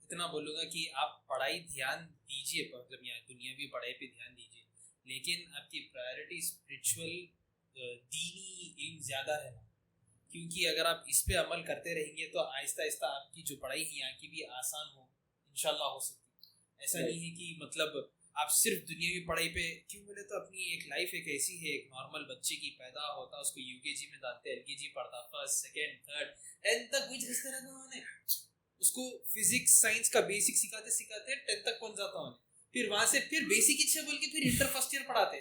इतना बोलूँगा कि आप पढ़ाई ध्यान दीजिए, मतलब यहाँ दुनियावी पढ़ाई पे ध्यान दीजिए, लेकिन आपकी प्रायोरिटी स्पिरिचुअल दीनी इल्म ज़्यादा रहना, क्योंकि अगर आप इस पे अमल करते रहेंगे तो आहिस्ता आहिस्ता आपकी जो पढ़ाई है यहाँ की भी आसान हो, इंशाल्लाह हो सकती है। ऐसा नहीं है कि मतलब आप सिर्फ दुनियावी पढ़ाई पे क्यों बोले तो अपनी एक लाइफ एक ऐसी है, एक नॉर्मल बच्चे की पैदा होता उसको यूकेजी में डालते, एलकेजी पढ़ता, फर्स्ट सेकंड थर्ड 10th तक कुछ इस तरह का उन्होंने उसको फिजिक्स साइंस का बेसिक सिखाते सिखाते 10th तक पहुंच जाता उन्हें, फिर वहां से फिर बेसिक इच्छा बोल के फिर इंटर फर्स्ट ईयर पढ़ाते,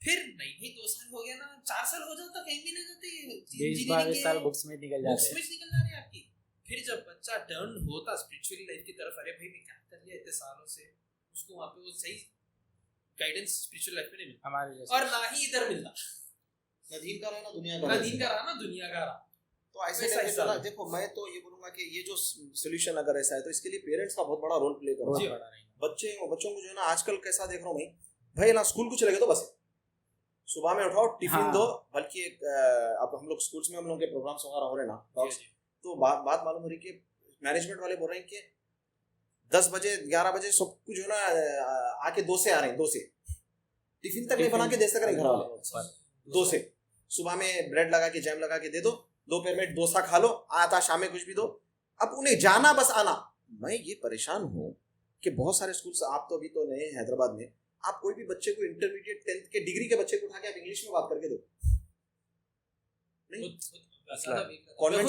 फिर नहीं भाई 2 साल हो गया ना, 4 साल हो जाता कहीं भी नहीं जाते, 20-22 साल बुक्स में निकल जाते हैं। निकल जा रहे हैं आपकी। फिर जब बच्चा टर्न होता स्पिरिचुअली लाइफ की तरफ, अरे भाई मैं क्या कर लिया इतने सालों से, उसको वहाँ पे वो सही गाइडेंस स्पिरिचुअल लाइफ में नहीं मिलता हमारे जैसे और ना ही इधर मिलता, ना दीन का रहा ना दुनिया ना का दीन का रहा ना दुनिया का रहा। तो ऐसे वैसा करके हिसाब चला। है। देखो मैं तो ये बोलूंगा कि ये जो सोल्यूशन अगर ऐसा है तो इसके लिए पेरेंट्स का बहुत बड़ा रोल प्ले करो। जी। बच्चों को जो है ना आजकल कैसा देख रहा हूँ मैं, भाई ना स्कूल को चले गए तो बस सुबह में उठाओ टिफिन हाँ। दो, बल्कि एक अब हम लोग स्कूल्स में हम लोग के प्रोग्राम्स वगैरह हो रहे हैं ना, तो बात मालूम हो रही कि मैनेजमेंट वाले बोल रहे हैं कि 10 बजे 11 बजे सब कुछ जो ना आके 2 से आ रहे हैं, 2 से टिफिन तक नहीं बना के दे सक रहे घर वाले, 2 से सुबह में ब्रेड लगा के जैम लगा के दे दो, दोपहर में डोसा खा लो, आता शाम में कुछ भी दो, अब उन्हें जाना बस आना। मैं ये परेशान हूँ कि बहुत सारे स्कूल्स, आप तो अभी तो नए हैदराबाद में, आप कोई भी बच्चे को इंटरमीडिएट 10th के डिग्री के बच्चे को उठा के आप इंग्लिश में बात करके दो, नहीं। कॉन्वेंट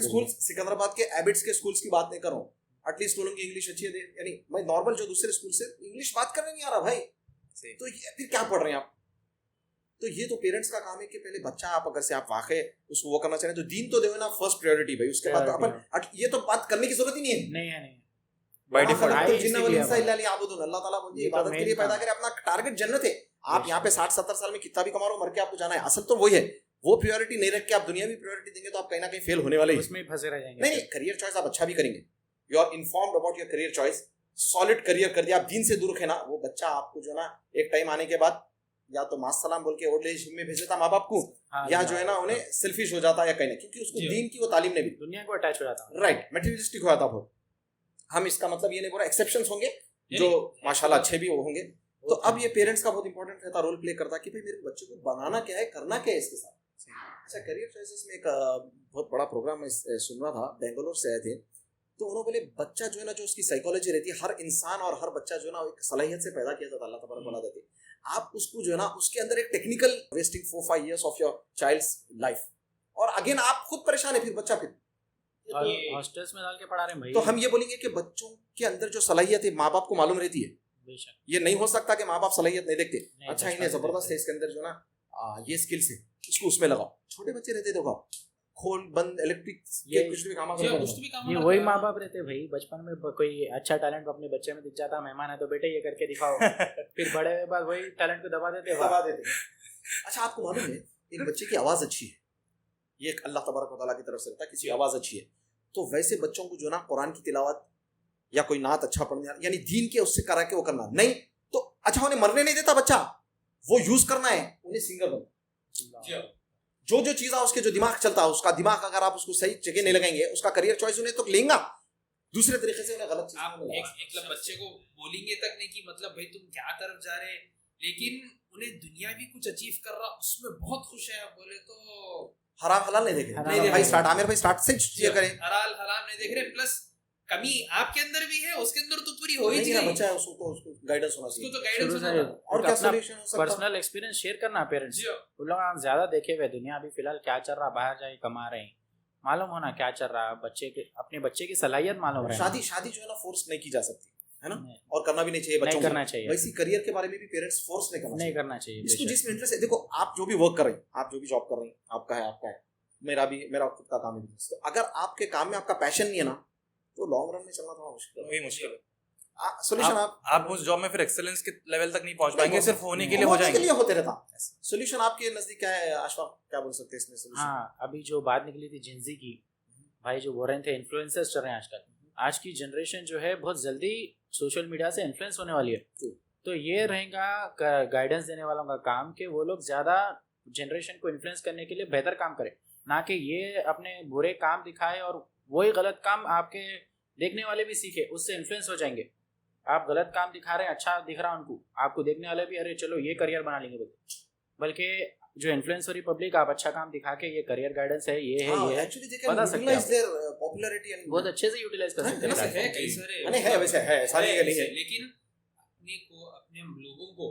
स्कूल्स सिकंदराबाद के एबिट्स के स्कूल्स की बात नहीं कर रहा हूँ, एटलीस्ट उन लोगों की इंग्लिश अच्छी है, यानी मैं नॉर्मल जो दूसरे स्कूल से इंग्लिश बात करने नहीं आ रहा भाई, तो ये फिर क्या पढ़ रहे हैं आप? तो ये तो पेरेंट्स का काम है कि पहले बच्चा आप अगर से आप वाकई उसको वो करना चाहें तो दीन तो देवे ना फर्स्ट प्रायोरिटी भाई, उसके बाद तो अपन ये तो बात करने की जरूरत ही नहीं है। नहीं बाय डिफॉल्ट तो जिन्ना वली इंसान आबुदुन, अल्लाह ताला मुझे इबादत के लिए पैदा करे, अपना टारगेट जन्नत है। आप यहाँ पे 60-70 साल में कितना भी कमा रहे हो, मर के आपको जाना है, असल तो वही है। वो प्रायोरिटी नहीं रख के आप दुनियावी प्रायोरिटी देंगे तो आप कहीं ना कहीं फेल होने वाले हैं, उसमें ही फंसे रह जाएंगे। नहीं, करियर चॉइस आप अच्छा भी करेंगे, you are informed about your career choice, solid career कर दिया, आप दीन से दूर है ना, वो बच्चा आपको जो ना एक टाइम आने के बाद या तो मास सलाम बोल के ओल्ड एज में भेज देता माँ बाप को, या जो है ना उन्हें सेल्फिश हो जाता या कहीं ना, क्योंकि उसको दीन की वो तालीम नहीं मिली, दुनिया को अटैच हो जाता है, राइट, मटेरियलिस्टिक हो जाता वो। हम इसका मतलब ये नहीं बोल रहे, एक्सेप्शंस होंगे जो माशाल्लाह अच्छे भी होंगे। तो अब ये पेरेंट्स का बहुत इंपॉर्टेंट रहता, रोल प्ले करता कि भाई मेरे बच्चे को बनाना क्या है, करना क्या है इसके साथ। अच्छा, करियर चॉइसेस में एक बहुत बड़ा प्रोग्राम मैं सुन रहा था, बेंगलोर से आए थे, तो उन्होंने बोले बच्चा जो है ना, जो उसकी साइकोलॉजी रहती है, हर इंसान और हर बच्चा जो है ना एक सलाहियत से पैदा किया जाता है, अल्लाह तबारक व तआला देते। आप उसको जो है ना उसके अंदर एक technical wasting 4-5 years of your child's life, और अगेन आप खुद परेशान है, फिर बच्चा फिर हॉस्टल्स में डाल के पढ़ा रहे हैं भाई। तो हम ये बोलेंगे कि बच्चों के अंदर जो सलाहियत है माँ बाप को मालूम रहती है, बेशक ये नहीं हो सकता कि माँ बाप सलाहियत नहीं देखते। नहीं, अच्छा बचपन इन्हें से जबरदस्त है, इसके अंदर जो ना ये स्किल्स है, इसको उसमें लगाओ। छोटे बच्चे रहते देखो, खोल बंद इलेक्ट्रिक के कुछ भी काम ये वही माँ बाप रहते हैं भाई। बचपन में कोई अच्छा टैलेंट अपने बच्चे में दिख जाता, मेहमान है तो बेटे ये करके दिखाओ, फिर बड़े के बाद वही टैलेंट को दबा देते। अच्छा आपको मालूम है एक बच्चे की आवाज अच्छी है, ये एक अल्लाह तबारक व तआला की तरफ से रहता है, किसी की आवाज अच्छी है, तो वैसे बच्चों को जो ना कुरान की तिलावत या कोई नात अच्छा पढ़ने, यानी दीन के उससे करा के वो करना नहीं, तो अच्छा उन्हें मरने नहीं देता बच्चा, वो यूज करना है, उन्हें सिंगर बनना। जो जो चीज है उसके जो दिमाग चलता है, उसका दिमाग अगर आप उसको सही जगह नहीं लगाएंगे, उसका करियर चॉइस उन्हें तो लेंगा दूसरे तरीके से, उन्हें गलत चीज आप एक बच्चे को बोलेंगे तक नहीं कि मतलब भाई तुम क्या तरफ जा रहे हैं, लेकिन उन्हें दुनिया भी कुछ अचीव कर रहा, उसमें बहुत खुश है। आप बोले तो हराम हलाल नहीं देख रहे भाई, स्टार्ट आमिर भाई स्टार्ट से शेयर करें, हलाल हराम नहीं देख रहे, प्लस कमी आपके अंदर भी है, उसके अंदर तो पूरी हो ही नहीं, बच्चा है उसको गाइडेंस होना चाहिए, उसको तो गाइडेंस होना चाहिए। और क्या सॉल्यूशन हो सकता है? पर्सनल एक्सपीरियंस शेयर करना पेरेंट्स, उन लोग आप ज्यादा देखे हुए दुनिया अभी फिलहाल क्या चल रहा, बाहर जाके कमा रहे हैं, मालूम होना क्या चल रहा, बच्चे के अपने बच्चे की सलाहियत मालूम रहे। शादी जो है ना फोर्स नहीं की जा सकती है ना, और करना भी नहीं चाहिए बच्चों को, करना चाहिए। वैसे करियर के बारे में भी पेरेंट्स फोर्स नहीं करना चाहिए, इसको जिसमें इंटरेस्ट है। देखो आप जो भी वर्क कर रहे हैं, आप जो भी जॉब कर रहे हैं, आपका है, मेरा खुद का काम है, तो अगर आपके काम में आपका पैशन नहीं है ना, तो लॉन्ग रन में चलना थोड़ा मुश्किल है। सोल्यूशन आप उस जॉब में फिर एक्सेलेंस के लेवल तक नहीं पहुंच पाएंगे, सिर्फ होने के लिए हो जाएंगे, होते रहता। सोल्यूशन आपके नजदीक क्या है अशफाक, क्या बोल सकते हैं इसमें सोल्यूशन? हाँ, अभी जो बात निकली थी जिंजी की, भाई जो बोल रहे थे इन्फ्लुएंसर्स चल रहे हैं आजकल, आज की जनरेशन जो है बहुत जल्दी सोशल मीडिया से इन्फ्लुएंस होने वाली है। तो ये रहेगा गाइडेंस देने वालों का काम कि वो लोग ज़्यादा जनरेशन को इन्फ्लुएंस करने के लिए बेहतर काम करें, ना कि ये अपने बुरे काम दिखाए और वही गलत काम आपके देखने वाले भी सीखे, उससे इन्फ्लुएंस हो जाएंगे। आप गलत काम दिखा रहे हैं, अच्छा दिख रहा है उनको, आपको देखने वाले भी अरे चलो ये करियर बना लेंगे, बल्कि जो इन्फ्लुएंस हो रही पब्लिक, आप अच्छा काम दिखा के ये करियर गाइडेंस है, ये है, ये बता सकते हैं, बहुत अच्छे से यूटिलाइज कर सकते हैं। वैसे है, लेकिन अपने को, अपने हम लोगों को,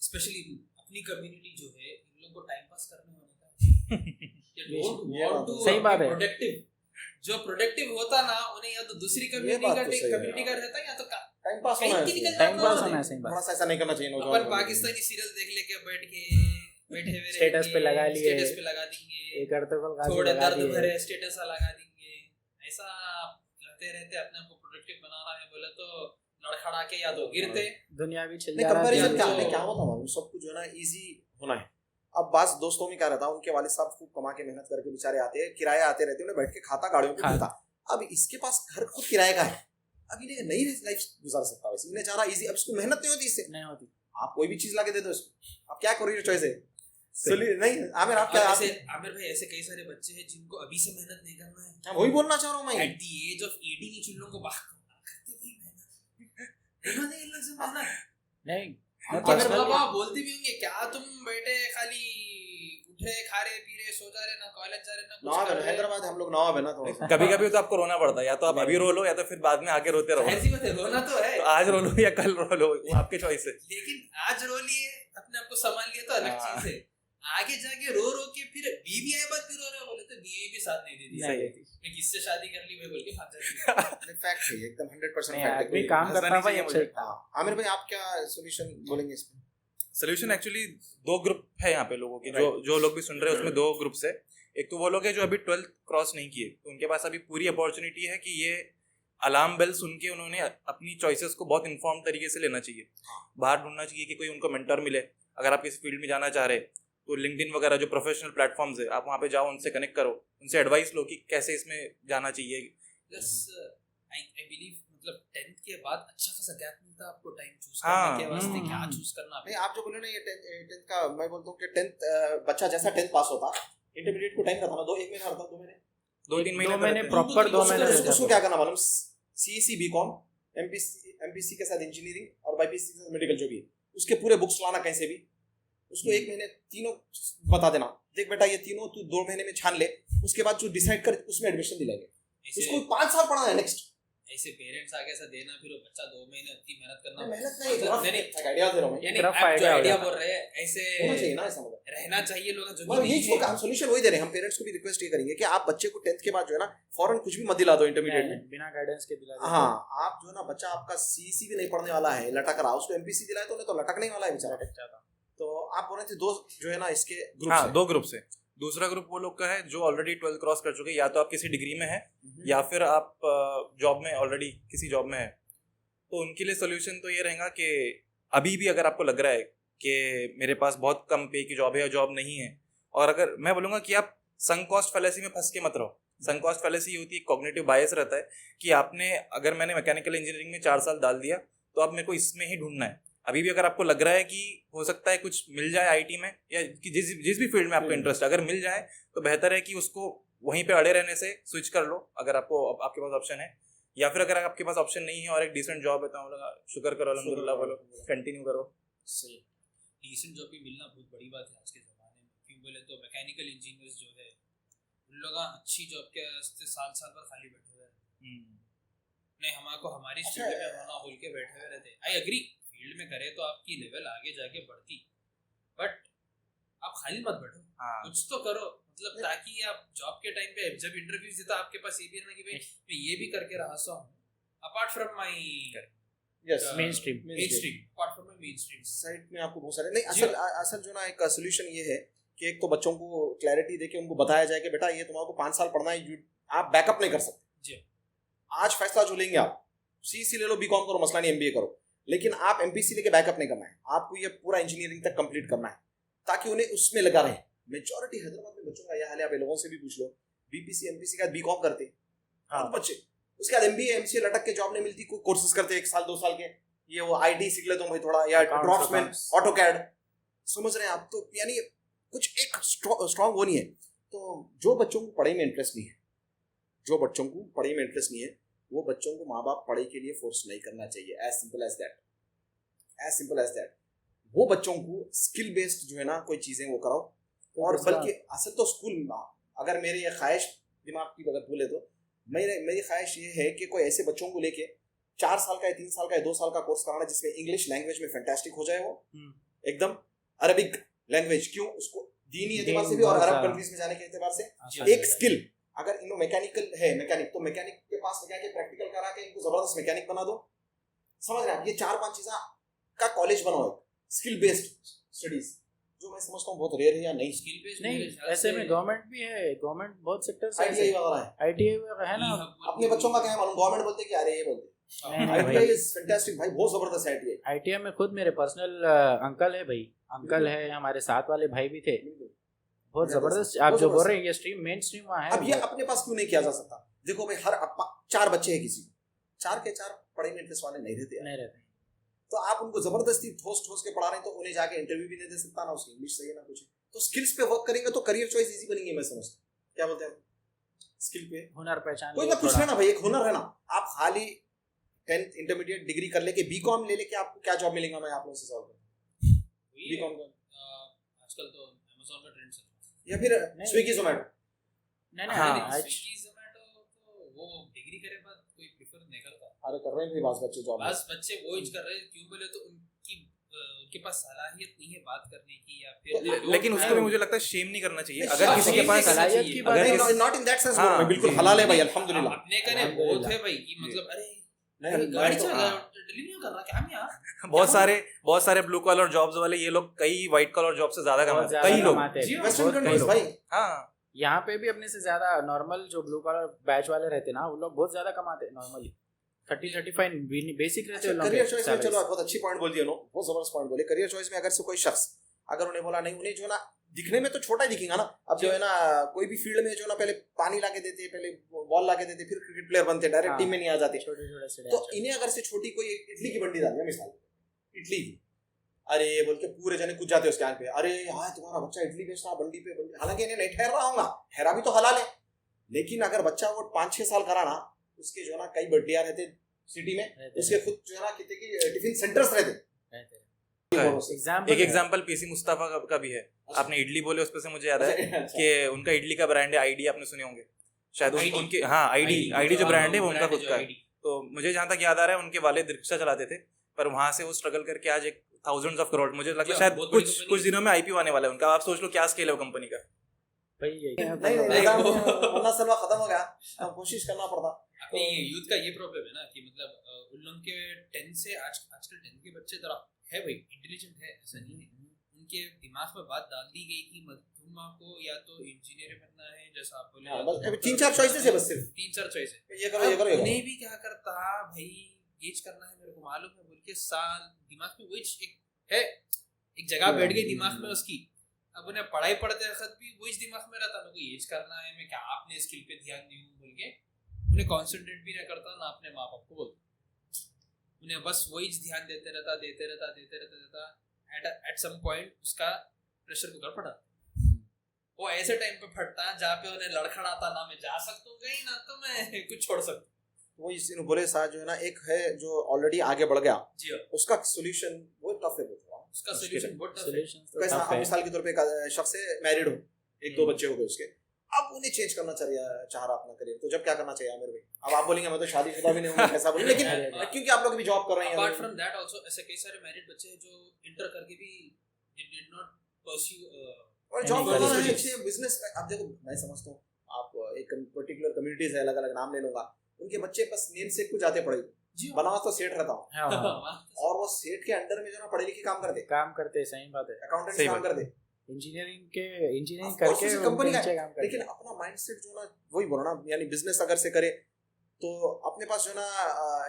स्पेशली अपनी कम्युनिटी जो है, इन लोगों को टाइम पास करने होने का सही बात है। प्रोडक्टिव, जो प्रोडक्टिव होता ना, उन्हें या तो दूसरी कम्युनिटी का रहता है, या तो टाइम पास कहीं होना की है, निकल टाइम जाता पास है। होना है, सही बात। थोड़ा सा ऐसा नहीं करना चाहिए अपन नौजवान पाकिस्तानी सीरियल देख लेके बैठे हुए स्टेटस पे लगा लिए, स्टेटस पे लगा देंगे, एक अर्तफल गाजी थोड़े लगा दर्द दिए। भरे स्टेटस लगा देंगे। ऐसा रहते अपने आप को प्रोडक्टिव बनाना है बोले तो लड़खड़ा के या तो गिरते। दुनिया भी चल नहीं, जा रहा कंपैरिजन क्या तो- नहीं, क्या होता मालूम, सब कुछ जो है ना इजी होना है। अब बास दोस्तों में क्या रहता है, उनके वालिद साहब खूब कमा के मेहनत करके बेचारे आते हैं, किराया आते रहते हैं, उन्हें बैठ के खाता गाड़ियों पे खाता। अब इसके पास घर खुद किराए का है, अब इन्हें नई लाइफ गुजार सकता है, इन्हें चाह रहा इजी, अब इसको मेहनत नहीं होती इससे। नहीं होती। आप कोई भी चीज ला के दे दो इसको, आप क्या करियर चॉइस है? चलिए नहीं आमिर, आप क्या ऐसे आमिर भाई, ऐसे कई सारे बच्चे हैं जिनको अभी से मेहनत नहीं करना है। हाँ, वही बोलना चाह रहा हूँ मैं। एट द एज ऑफ 18 ही चुल्लों को बाहर करते भाई मेहनत इन लोग से मेहनत। नहीं, मैं अगर personally- बाबा बोलते भी होंगे क्या तुम बैठे खाली उठे खा रहे पी रहे सो जा रहे, ना कॉलेज जा रहे, ना कुछ नवाब कर है, रहे। हैदराबाद हम लोग नवाब है ना थोड़ा सा। कभी कभी तो आपको रोना पड़ता है, या तो आप अभी रो लो या तो फिर बाद में आके रोते रहो। जाहिर सी बात है, रोना तो है, तो आज रो लो या कल रो लो, वो आपके चॉइस है। लेकिन आज रो लिए, अपने आप को संभाल लिया तो अलग हाँ। चीज है। आगे जाके रो के फिर बीवी आए बाद फिर रो रहे बोले तो बीवी भी साथ नहीं देती। नहीं देती। मैं किससे शादी कर ली भाई बोल के फंस जाती। फैक्ट है, एकदम 100% नहीं, फैक्ट है। आदमी काम हंसना करता नहीं भाई चाहिए अच्छा मुझे। लगता है। हाँ, आमिर भाई आप क्या सॉल्यूशन बोलेंगे इसमें? सोल्यूशन एक्चुअली दो ग्रुप है यहाँ पे लोगों की, जो लोग भी सुन रहे हैं उसमें दो ग्रुप्स है। एक तो वो लोग हैं जो अभी 12th क्रॉस नहीं किए, तो उनके पास अभी पूरी अपॉर्चुनिटी है कि ये अलार्म बेल सुन के उन्होंने अपनी चॉइसेस को बहुत इन्फॉर्म तरीके से लेना चाहिए। बाहर ढूंढना चाहिए कि कोई उनको मेंटर मिले। अगर आप किसी फील्ड में जाना चाह रहे हैं तो लिंक्डइन वगैरह जो प्रोफेशनल प्लेटफॉर्म्स है, आप वहाँ पे जाओ, उनसे कनेक्ट करो, उनसे एडवाइस लो कि कैसे इसमें जाना चाहिए। प्लस आई बिलीव मतलब 10th के बाद अच्छा खासा गैप मिलता है आपको टाइम चूज हाँ, करने के वास्ते, क्या हम्म। चूज करना नहीं, आप जो बोले ना ये 10th का, मैं बोलता हूँ कि 10th बच्चा जैसा 10th पास होता, इंटरमीडिएट को टाइम रहता ना, 1 महीना रहता, 2 महीने, 2-3 महीने 2 महीने रहते हैं। प्रॉपर 2 महीने उसको रहता उसको है। क्या करना मालूम, सीईसी बीकॉम, एमपीसी के साथ इंजीनियरिंग और बाईपीसी के साथ मेडिकल, जो भी है उसके पूरे बुक्स लाना कहीं से भी, उसको 1 महीने तीनों बता देना, देख बेटा ये तीनों तू 2 महीने में छान ले, उसके बाद जो डिसाइड कर उसमें एडमिशन दिलाएंगे। ऐसे उसको 5 साल पढ़ना है नेक्स्ट। ऐसे पेरेंट्स आगे ऐसा देना, फिर वो बच्चा 2 महीने इतनी मेहनत करना, मेहनत नहीं, मतलब नहीं, एक आइडिया दे रहा हूं मैं, यानी तरफ आप जो idea हो आइडिया जाता बोल रहे हैं ऐसे होना चाहिए ना ऐसा, मतलब रहना चाहिए लोग जो मतलब यही चीज हम सॉल्यूशन वही दे रहे हैं। हम पेरेंट्स को भी रिक्वेस्ट ये करेंगे कि आप बच्चे को 10th के बाद जो है ना फौरन कुछ भी मत दिला दो इंटरमीडिएट में। बिना गाइडेंस के दिला देते हैं। हाँ, आप जो है ना, बच्चा आपका सीईसी भी नहीं पढ़ने वाला है, लटक रहा, उसको एमपीसी दिलाए तो उन्हें तो लटकने वाला है बेचारा। लटक जाता। तो आप बोल रहे थे दो जो है ना इसके ग्रुप हाँ, 2 ग्रुप है। दूसरा ग्रुप वो लोग का है जो ऑलरेडी 12th क्रॉस कर चुके हैं, या तो आप किसी डिग्री में है या फिर आप जॉब में ऑलरेडी किसी जॉब में है। तो उनके लिए सोल्यूशन तो ये रहेगा कि अभी भी अगर आपको लग रहा है कि मेरे पास बहुत कम पे की जॉब है या जॉब नहीं है, और अगर मैं बोलूँगा कि आप संक कॉस्ट फैलेसी में फंस के मत रहो। संक कॉस्ट फैलेसी होती है, कॉग्निटिव बायस रहता है कि आपने, अगर मैंने मैकेनिकल इंजीनियरिंग में 4 साल डाल दिया तो अब मेरे को इसमें ही ढूंढना है। अभी भी अगर आपको लग रहा है कि हो सकता है कुछ मिल जाए आईटी में या कि जिस भी फील्ड में आपको इंटरेस्ट है, अगर मिल जाए तो बेहतर है कि उसको वहीं पे अड़े रहने से स्विच कर लो अगर आपके पास ऑप्शन है। या फिर अगर आपके पास ऑप्शन नहीं है और एक डिसेंट जॉब है तो शुक्र करो, अल्हम्दुलिल्लाह बोलो, कंटिन्यू करो। सही डिसेंट जॉब भी मिलना बहुत बड़ी बात है आज के ज़माने में। क्यों बोले तो मैकेनिकल इंजीनियर्स जो है उन लोग अच्छी जॉब के वास्ते साल भर खाली बैठे हुए हैं। नहीं, हमारे हमारी फील्ड में होना बोल के बैठे हुए रहते। आई एग्री, फील्ड में करे तो आपकी लेवल आगे जाके बढ़ती, बट आप खाली मत बैठो, कुछ तो करो, मतलब ताकि आप जॉब के टाइम पे जब इंटरव्यूज देता आपके पास ये भी रहना कि भाई मैं ये भी करके रहा हूँ apart from my yes main stream. Apart from my main stream side में आपको बहुत सारे नहीं, असल जो ना एक सोल्यूशन ये है कि एक तो बच्चों को क्लैरिटी देके उनको बताया जाए कि बेटा ये तुम्हारे 5 साल पढ़ना है, आप बैकअप नहीं कर सकते जी। आज फैसला जो लेंगे आप सीईसी ले लो, बीकॉम करो, मसला नहीं, एमबीए करो, लेकिन आप एमपीसी लेके बैकअप नहीं करना है, आपको ये पूरा इंजीनियरिंग तक कंप्लीट करना है ताकि उन्हें उसमें लगा रहे। मेजॉरिटी हैदराबाद में बच्चों का यह हाल है, आप लोगों से भी पूछ लो, बीपीसी एमपीसी के बाद बीकॉम करते हाँ। बच्चे, उसके बाद एमबीए एमसीए लटक के जॉब नहीं मिलती, कोई कोर्सेज करते 1 साल 2 साल के, ये वो आईटी सीख लेता हूँ भाई थोड़ा, या ड्रॉप्समैन, ऑटोकैड, समझ रहे हैं आप? तो यानी कुछ एक स्ट्रॉन्ग वो नहीं है। तो जो बच्चों को पढ़ाई में इंटरेस्ट नहीं है, वो बच्चों को माँ बाप पढ़ाई के लिए फोर्स नहीं करना चाहिए। As simple as that. वो बच्चों को स्किल बेस्ड जो है ना कोई चीजें वो कराओ, और बल्कि असल तो स्कूल में, अगर मेरी ये ख्वाहिश दिमाग की अगर बोले तो मेरी ख्वाहिश ये है कि कोई ऐसे बच्चों को लेके 4 साल का है, 3 साल का है, 2 साल का कोर्स कराना जिसमें इंग्लिश लैंग्वेज में फैंटास्टिक हो जाए वो एकदम, अरबिक लैंग्वेज क्यों, उसको दीनी एतबार से भी और अरब कंट्रीज में जाने के एतबार से एक स्किल, अगर इनको मैकेनिकल है मैकेनिक, तो मैकेनिक के पास क्या है प्रैक्टिकल करा के इनको जबरदस्त मैकेनिक बना दो, समझ रहे हैं आप, ये 4-5 चीज़ का कॉलेज बनाओ, स्किल बेस्ड स्टडीज, जो मैं समझता हूँ बहुत रेयर है या नहीं। स्किल बेस्ड नहीं, ऐसे में गवर्नमेंट भी है, गवर्नमेंट बहुत सेक्टर से आईटीआई वगैरह है, आईटीआई है ना। अपने बच्चों का क्या है मालूम, गवर्नमेंट बोलते हैं कि अरे ये बोलते नहीं आईटीआई भाई, इज फैंटास्टिक भाई, बहुत जबरदस्त है आईटीआई। आईटीआई में खुद मेरे पर्सनल अंकल है भाई, अंकल है, हमारे साथ वाले भाई भी थे, बहुत जबरदस्त। आप जो बोल रहे हैं ये स्ट्रीम मेन स्ट्रीम वहाँ है। अब ये अपने पास क्यों नहीं किया जा सकता? देखो भाई, हर 4 बच्चे हैं किसी को, 4 के 4 पढ़ाई में इंटरेस्ट वाले नहीं रहते, नहीं रहते, तो आप उनको जबरदस्ती ठोस ठोस के पढ़ा रहे हैं, तो उन्हें जाके इंटरव्यू भी नहीं दे सकता ना, उसकी इंग्लिश सही है ना कुछ, तो स्किल्स पे वर्क करेंगे तो करियर चॉइस इजी बनेगी, मैं समझता हूँ। क्या बोलते हैं, स्किल पे हुनर पहचान कोई ना कुछ लेना भाई, एक हुनर है ना। आप खाली 10th इंटरमीडिएट डिग्री कर लेके बीकॉम ले लेके आपको क्या जॉब मिलेगा, मैं आप लोगों से सवाल करूं, बीकॉम का आजकल तो अमेज़न का ट्रेंड चल रहा है, या फिर स्विगी जोमेटो, नहीं हाँ, आज स्विगी जोमेटो तो वो डिग्री करे बाद कोई प्रेफर नहीं करता, अरे कर रहे हैं भाई बास बच्चे जॉब, बस बच्चे वो ही कर रहे हैं, क्यों बोले तो उनके पास सलाहियत नहीं है बात करने की, या फिर लेकिन उसको भी मुझे लगता है शेम नहीं करना चाहिए, नहीं, अगर किसी के पास सलाहियत की बात अगर है, किसी- नॉट इन दैट सेंस, हाँ, बिल्कुल जी, हलाल है भाई, अल्हम्दुलिल्लाह। अपने कने बहुत है भाई कि मतलब अरे गाड़ी चला डिलीवरी कर रहा क्या हम यार, बहुत सारे ब्लू कॉलर जॉब्स वाले ये लोग कई व्हाइट कॉलर जॉब से ज्यादा बहुत कमाते हैं, ज्यादा कई लोग। कमाते हैं, जी, बहुत वेस्टर्न कई कंट्रीज लोग। भाई, हाँ, यहाँ पे भी अपने से ज्यादा नॉर्मल जो ब्लू कलर बैच वाले रहते ना, वो लोग बहुत ज्यादा कमाते हैं नॉर्मली, 30-35 बेसिक रहते हैं करियर चॉइस में, चलो लोग। बहुत अच्छी पॉइंट बोल दिया नो, बहुत जबरदस्त पॉइंट बोले। करियर चॉइस में अगर से कोई शख्स अगर उन्हें बोला नहीं, उन्हें जो ना दिखने में तो छोटा ही दिखेगा ना, अब जो है ना कोई भी फील्ड में जो ना पहले पानी लाके देते, पहले बॉल लाके देते, फिर क्रिकेट प्लेयर बनते, डायरेक्ट टीम में नहीं आ जाते, छोटे-छोटे से तो इन्हें अगर से छोटी कोई इडली की बंडी डाल दिया मिसाल, इडली की, अरे बोल के पूरे जने कूद जाते उसके आंख पे, अरे हाँ तुम्हारा बच्चा इडली बेच रहा बंडी पे, हालांकि इन्हें नहीं ठहर रहा होगा, ठहरा भी तो हलाल है, लेकिन अगर बच्चा वो 5-6 साल करा ना, उसके जो ना कई बड्डियां रहते सिटी में, उसके खुद जो है ना कितने की टिफिन सेंटर्स रहते। एग्जाम्पल एक एग्जांपल पीसी मुस्तफा का भी है, आपने इडली बोले उस पे से मुझे याद है कि उनका इडली का ब्रांड है आईडी, आपने सुने होंगे शायद, उनके हाँ आईडी जो ब्रांड है वो उनका खुद का है। तो मुझे जहाँ तक याद आ रहा है उनके वालिद रिक्शा चलाते थे, पर वहां से वो स्ट्रगल करके आज एक थाउजेंड्स ऑफ करोड़, मुझे लगता है शायद कुछ दिनों में आईपीओ आने वाला है उनका। आप सोच लो क्या स्केल है वो कंपनी का। नहीं नहीं, वरना सलवा खत्म हो गया, अब कोशिश करना पड़ता। अपनी यूथ का ये प्रॉब्लम है ना कि मतलब उन लोग के 10 से आजकल 10 के बच्चे जरा है भाई इंटेलिजेंट है, ऐसा नहीं है, उनके दिमाग में बात डाल दी गई कि मधुमा को या तो इंजीनियर बनना है, जैसा आप बोले, हाँ, बस 3-4 चॉइसेस है, बस सिर्फ 3-4 चॉइस है, ये करो ये करो ये करो। उन्हें भी क्या करता भाई, गेज करना है मेरे को मालूम है बोल के साल दिमाग में वही एक जगह बैठ गई दिमाग में उसकी, अब उन्हें पढ़ाई पढ़ते वक्त भी वही दिमाग में रहता, मेरे को एज करना है, मैं क्या आपने स्किल पे ध्यान दी हूँ बोल के, उन्हें कॉन्सेंट्रेट भी नहीं करता ना अपने माँ बाप को बोलता, उन्हें बस वही ध्यान देते रहता एट सम पॉइंट उसका प्रेशर कुकर फटा, वो ऐसे टाइम पे फटता जहाँ पे उन्हें लड़खड़ाता ना मैं जा सकता हूँ कहीं, ना तो मैं कुछ छोड़ सकता हूँ। वो इस बोले साथ जो है ना, एक है जो ऑलरेडी आगे बढ़ गया, जी हाँ, उसका सॉल्यूशन वो टफ है, उसका सोल्यूशन बहुत टफ है। सोल्यूशन कैसा, अब मिसाल के तौर पे एक शख्स है, मैरिड हो, 1-2 बच्चे हो गए उसके, अब उन्हें चेंज करना चाह रहा अपना करियर, तो जब क्या करना चाहिए मेरे भाई? अब आप बोलेंगे मैं तो शादीशुदा भी नहीं हूँ, ऐसा बोलेंगे, लेकिन क्योंकि आप लोग भी जॉब कर रहे हैं, अपार्ट फ्रॉम दैट आल्सो ऐसे कई सारे मैरिड बच्चे हैं जो इंटर करके भी डिड नॉट परस्यू और जॉब Any करना है, career अच्छे बिजनेस। अब देखो मैं समझता हूँ, आप एक पर्टिकुलर कम्युनिटीज है, अलग अलग नाम ले लूंगा, उनके बच्चे बस नेम सेट को जाते पढ़े, जी बना तो सेठ रहता हूँ, हाँ, और वो सेठ के अंडर में जो ना पढ़े लिखे काम करते, काम करते, सही बात है, अकाउंटेंट सही काम बात। करते, इंजीनियरिंग Of course, करके उसी कंपनी का नीचे काम करते लेकिन अपना माइंडसेट जो ना वही बोलो ना, यानी बिजनेस अगर से करे तो अपने पास जो ना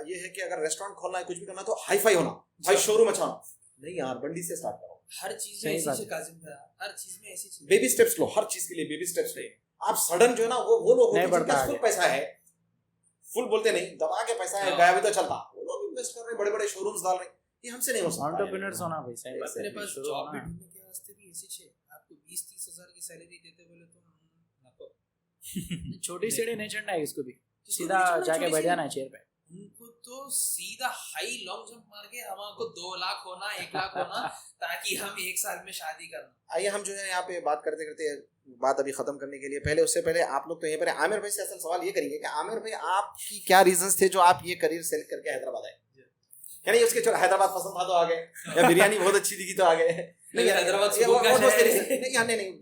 ये है कि अगर रेस्टोरेंट खोलना है, कुछ भी करना है, तो हाई फाई होना भाई, शोरूम अच्छा नहीं यार, बंडी से स्टार्ट करो, हर चीज सही में ऐसी बात चीज है। काजिम भाई, हर चीज में ऐसी चीज बेबी स्टेप्स लो, हर चीज के लिए बेबी स्टेप्स ले। आप सडन जो है ना वो लोग नहीं होते हैं जिनके बढ़ता पास फुल आगे। पैसा है, फुल बोलते नहीं, दबा के पैसा है, हाँ। गया भी तो चलता, वो लोग इन्वेस्ट कर रहे हैं, बड़े बड़े शोरूम्स डाल रहे हैं, ये हमसे नहीं हो सकता। एंटरप्रेन्योर्स होना भाई, सही बात अपने है, पास शुरू जॉब भी होना। ढूंढने के वास्ते भी ऐसी छे, आपको 20-30 हजार की सैलरी देते बोले तो नको, छोटी सीढ़ी नहीं चढ़ना है इसको भी, जिसको सीधा भी चढ़ना जाके छोटी बैठ सी- जाना है चेयर पे। उनको तो सीधा हाई लॉन्ग जंप मार के हमको 2 लाख होना 1 लाख होना ताकि हम 1 साल में शादी करना। आइए हम जो है यहाँ पे बात करते करते बात अभी खत्म करने के लिए पहले उससे पहले आप लोग तो यहीं पर आमिर भाई से असल सवाल ये करेंगे कि आमिर भाई आपकी क्या रीजंस थे जो आप ये करियर सेलेक्ट करके हैदराबाद आए? क्या नहीं उसके चलो हैदराबाद पसंद था तो आ गए, या बिरयानी बहुत अच्छी दिखी तो आ गए? नहीं हैदराबाद नहीं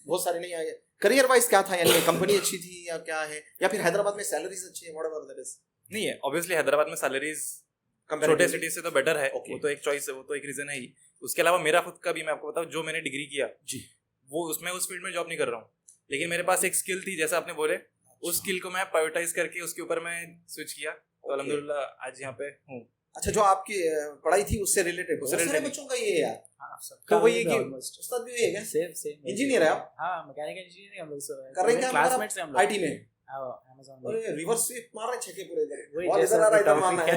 बहुत सारे नहीं आए। करियर वाइज क्या था, यानी कंपनी अच्छी थी या क्या है, या फिर हैदराबाद में सैलरीज अच्छी है, व्हाटएवर दैट इज? नहीं है, ऑब्वियसली हैदराबाद में सैलरीज छोटे सिटी से तो बेटर है, वो तो एक चॉइस है, वो तो एक रीजन है ही। उसके अलावा मेरा खुद का भी मैं आपको बताऊं, जो मैंने डिग्री किया जी वो उसमें उस फील्ड में जॉब नहीं कर रहा हूँ, लेकिन मेरे पास एक स्किल थी, जैसा आपने बोले, उस स्किल को मैं प्रायोरिटाइज करके उसके ऊपर मैं स्विच किया, तो अल्हम्दुलिल्लाह आज यहाँ पे हूँ। अच्छा, जो आपकी पढ़ाई थी उससे रिलेटेड सारे बच्चों का ये है यार। तो वही है कि उस्ताद भी है क्या? सेम इंजीनियर है आप? हाँ, मैकेनिकल इंजीनियरिंग हम लोग कर रहे हैं क्या? क्लासमेट्स हैं हम लोग आईटी में? अमेज़न में। अरे रिवर्स स्वीप मार रहे छक्के पूरे इधर, वही बॉल जैसा इधर आ रहा है, इधर topic मारना है।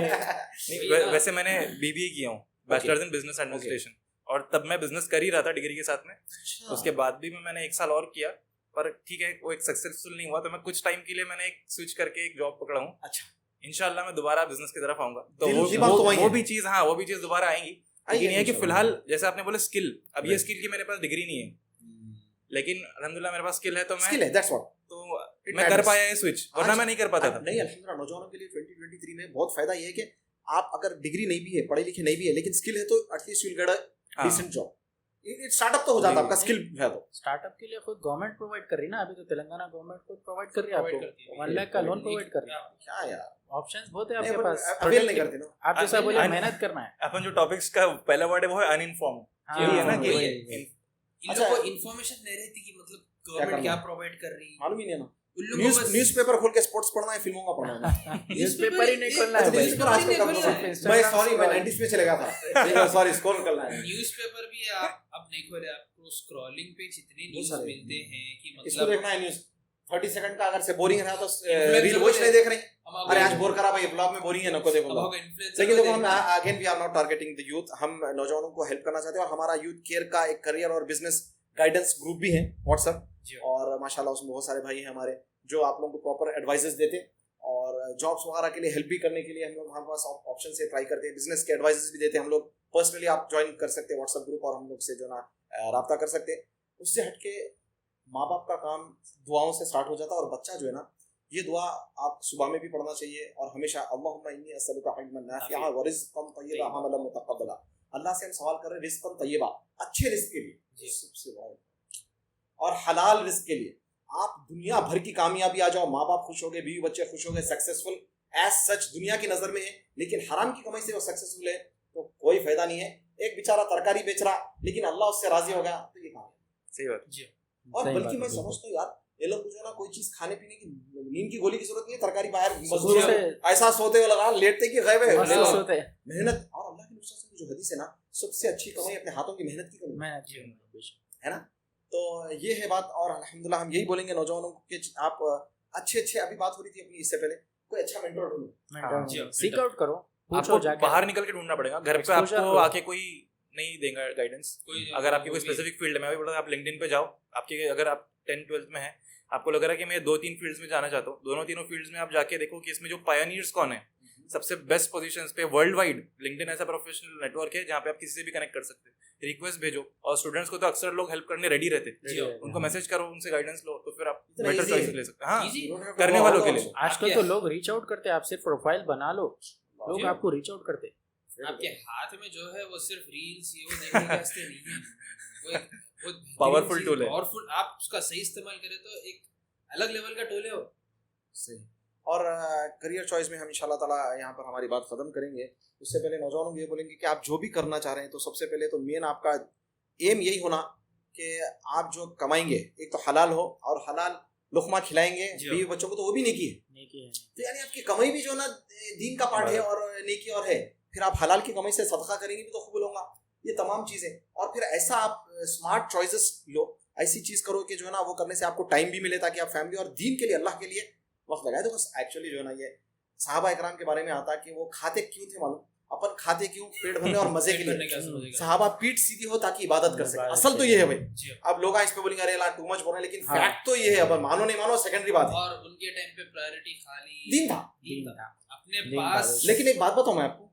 है। वैसे मैंने बीबीए किया हूँ, बैचलर्स इन बिजनेस एडमिनिस्ट्रेशन, और तब मैं बिजनेस कर ही रहा था डिग्री के साथ में। उसके बाद भी मैंने 1 साल और किया, पर ठीक है वो एक सक्सेसफुल नहीं हुआ, तो मैं कुछ टाइम के लिए मैंने एक स्विच करके एक जॉब पकड़ा हूँ। अच्छा, इंशाल्लाह मैं दोबारा बिजनेस की तरफ आऊंगा, तो वो भी चीज, हाँ वो भी चीज दोबारा आएंगी। लेकिन ये है कि फिलहाल जैसे आपने बोला स्किल, अब ये स्किल की मेरे पास डिग्री नहीं है, लेकिन अल्हम्दुलिल्लाह मेरे पास स्किल है, तो स्किल है, दैट्स व्हाट, तो मैं कर पाया ये स्विच, वरना मैं नहीं कर पाता था। नहीं अल्हम्दुलिल्लाह नौजवानों के लिए 2023 में बहुत फायदा ये है कि आप अगर डिग्री नहीं भी है, पढ़े लिखे नहीं भी है, लेकिन स्किल है, तो at least you will get a decent job. Startup तो हो जाता आपका स्किल है तो। स्टार्टअप के लिए खुद गवर्नमेंट प्रोवाइड कर रही है ना, अभी तो तेलंगाना गवर्नमेंट खुद प्रोवाइड कर रही है आपको, 1 लाख का लोन प्रोवाइड कर रही है। क्या यार, ऑप्शंस बहुत है आपके पास, अवेल नहीं करते ना आप जैसा बोले मेहनत करना है। अपन जो टॉपिक्स का पहला वर्ड है वो है अनइन्फॉर्म्ड, यही है ना कि इन लोगों को इन्फॉर्मेशन नहीं रहती कि मतलब गवर्नमेंट क्या प्रोवाइड कर रही है, मालूम ही नहीं है ना। उन लोगों को बस न्यूज़पेपर खोल के स्पोर्ट्स पढ़ना है, फिल्मों का पढ़ना है। न्यूज़पेपर ही नहीं खोलना है भाई। न्यूज़पेपर आजकल कम हो गया। मैं सॉरी, मैं 90s में चलेगा था, सॉरी स्क्रॉल करना है। न्यूज़पेपर भी आप अब नहीं खोले, आपको स्क्रॉलिंग पे जितने न्यूज़ मिलते हैं कि इसको मतलब देखना है न्यूज़ 30 सेकंड का, अगर से बोरिंग रहा तो रील वॉच नहीं देख रहे। अरे आज बोर करा भाई, ब्लॉग में बोरिंग है, नको देखो। लेकिन देखो हम again we are not targeting the youth, हम नौजवानों को हेल्प करना चाहते हैं, और हमारा यूथ केयर का एक करियर और बिजनेस गाइडेंस ग्रुप भी है व्हाट्सएप, और माशाल्लाह उसमें बहुत सारे भाई हैं हमारे जो आप लोगों को प्रॉपर एडवाइजेस देते हैं, और जॉब्स वगैरह के लिए हेल्प भी करने के लिए हम लोग हमारे पास ऑप्शन से ट्राई करते हैं, बिजनेस के एडवाइजेस भी देते हैं हम लोग पर्सनली। आप ज्वाइन कर सकते हैं व्हाट्सएप ग्रुप, और हम लोग से जो ना राब्ता कर सकते हैं। उससे हटके माँ बाप का काम दुआओं से स्टार्ट हो जाता है, और बच्चा जो है ना, ये दुआ आप सुबह में भी पढ़ना चाहिए, और हमेशा अल्लाहुम्मा इन्नी अस्सअलुका इल्मन नाफिआ व रिज़्क़न तय्यबा व अमलन मुतक़ब्बला। अल्लाह से हम सवाल कर रहे हैं रिज़्क़न तय्यबा, अच्छे रिज़्क के लिए, सबसे बड़ा, और हलाल रिज़्क के लिए। आप दुनिया भर की कामयाबी आ जाओ, माँ बाप खुश हो गए, बीवी बच्चे खुश हो गए, सक्सेसफुल एज सच दुनिया की नजर में है, लेकिन हराम की कमाई से वो सक्सेसफुल है, तो कोई फायदा नहीं है। एक बेचारा तरकारी बेच रहा, लेकिन अल्लाह उससे राजी हो गया, तो ये काम है। सही बात जी। और बल्कि मैं समझता हूँ यार, ये लोग जो है ना, कोई चीज खाने पीने की, नींद की गोली की जरूरत नहीं है, तरकारी बाहर मजदूर ऐसा सोते हुए लगा, लेटते कि गए हुए मेहनत। और अल्लाह के नबी की जो हदीस है ना, सबसे अच्छी कमाई अपने हाथों की मेहनत की कमाई है ना। तो ये है बात, और अल्हम्दुलिल्लाह हम यही बोलेंगे नौजवानों को कि आप अच्छे अभी बात हो रही थी अपनी इससे पहले, कोई अच्छा मेंटर ढूंढो, सीक आउट करो, आपको बाहर निकल के ढूंढना पड़ेगा, घर पे आपको आके कोई नहीं देगा गाइडेंस। अगर आपकी कोई स्पेसिफिक फील्ड है, मैं भी बोल रहा हूँ आप लिंक्डइन पे जाओ, आपके अगर आप 10th-12th में है, आपको लग रहा है कि मैं 2-3 फील्ड्स में जाना चाहता हूँ, दोनों तीनों फील्ड्स में आप जाके देखो कि इसमें जो पायनियर्स कौन है, सबसे बेस्ट पोजीशंस पे वर्ल्ड वाइड। लिंक्डइन ऐसा प्रोफेशनल नेटवर्क है जहाँ पे आप किसी से भी कनेक्ट कर सकते हैं, रिक्वेस्ट भेजो, और स्टूडेंट्स को तो अक्सर लोग हेल्प करने रेडी रहते हैं, उनको मैसेज करो, उनसे गाइडेंस लो, तो फिर आप बेटर चॉइस ले सकते हैं। हाँ, करने वालों के लिए आजकल तो लोग रीच आउट करते हैं, आप सिर्फ प्रोफाइल बना लो, लोग आपको रीच आउट करते हैं। आपके हाथ में जो है वो सिर्फ रील्स ये वो देखने के वास्ते नहीं है, वो एक बहुत पावरफुल टूल है, पावरफुल, आप उसका सही इस्तेमाल करें तो एक अलग लेवल का टूल है वो। सही। और करियर चॉइस में हम इंशाल्लाह ताला यहाँ पर हमारी बात खत्म करेंगे। उससे पहले नौजवानों को ये बोलेंगे कि आप जो भी करना चाह रहे हैं, तो सबसे पहले तो मेन आपका एम यही होना कि आप जो कमाएंगे एक तो हलाल हो, और हलाल लुकमा खिलाएंगे बीवी बच्चों को, तो वो भी नेकी है। तो यानी आपकी कमाई भी जो ना दीन का पार्ट है और नेकी और है, फिर आप हलाल की कमाई से सदका करेंगे भी तो कबूल होगा। ये तमाम चीज़ें, और फिर ऐसा आप स्मार्ट चॉइसेस लो, ऐसी चीज़ करो कि जो है ना वो करने से आपको टाइम भी मिले, ताकि आप फैमिली और दीन के लिए, अल्लाह के लिए वक्त लगाए। तो बस एक्चुअली जो है ना, ये सहाबा इकराम के बारे में आता कि वो खाते क्यों थे मालूम, अपन खाते क्यों, पेट भरने और मजे के लिए। सहाबा पीठ सीधी हो ताकि इबादत कर सके, असल तो ये है भाई। अब लोग इस पे बोलेंगे अरे टू मच बोल रहे हैं, लेकिन फैक्ट तो ये है, अब मानो नहीं मानो सेकेंडरी बात है। और उनके टाइम पे प्रायोरिटी खाली दीन था। अपने दीन पास का लेकिन एक बात बताऊं मैं आपको,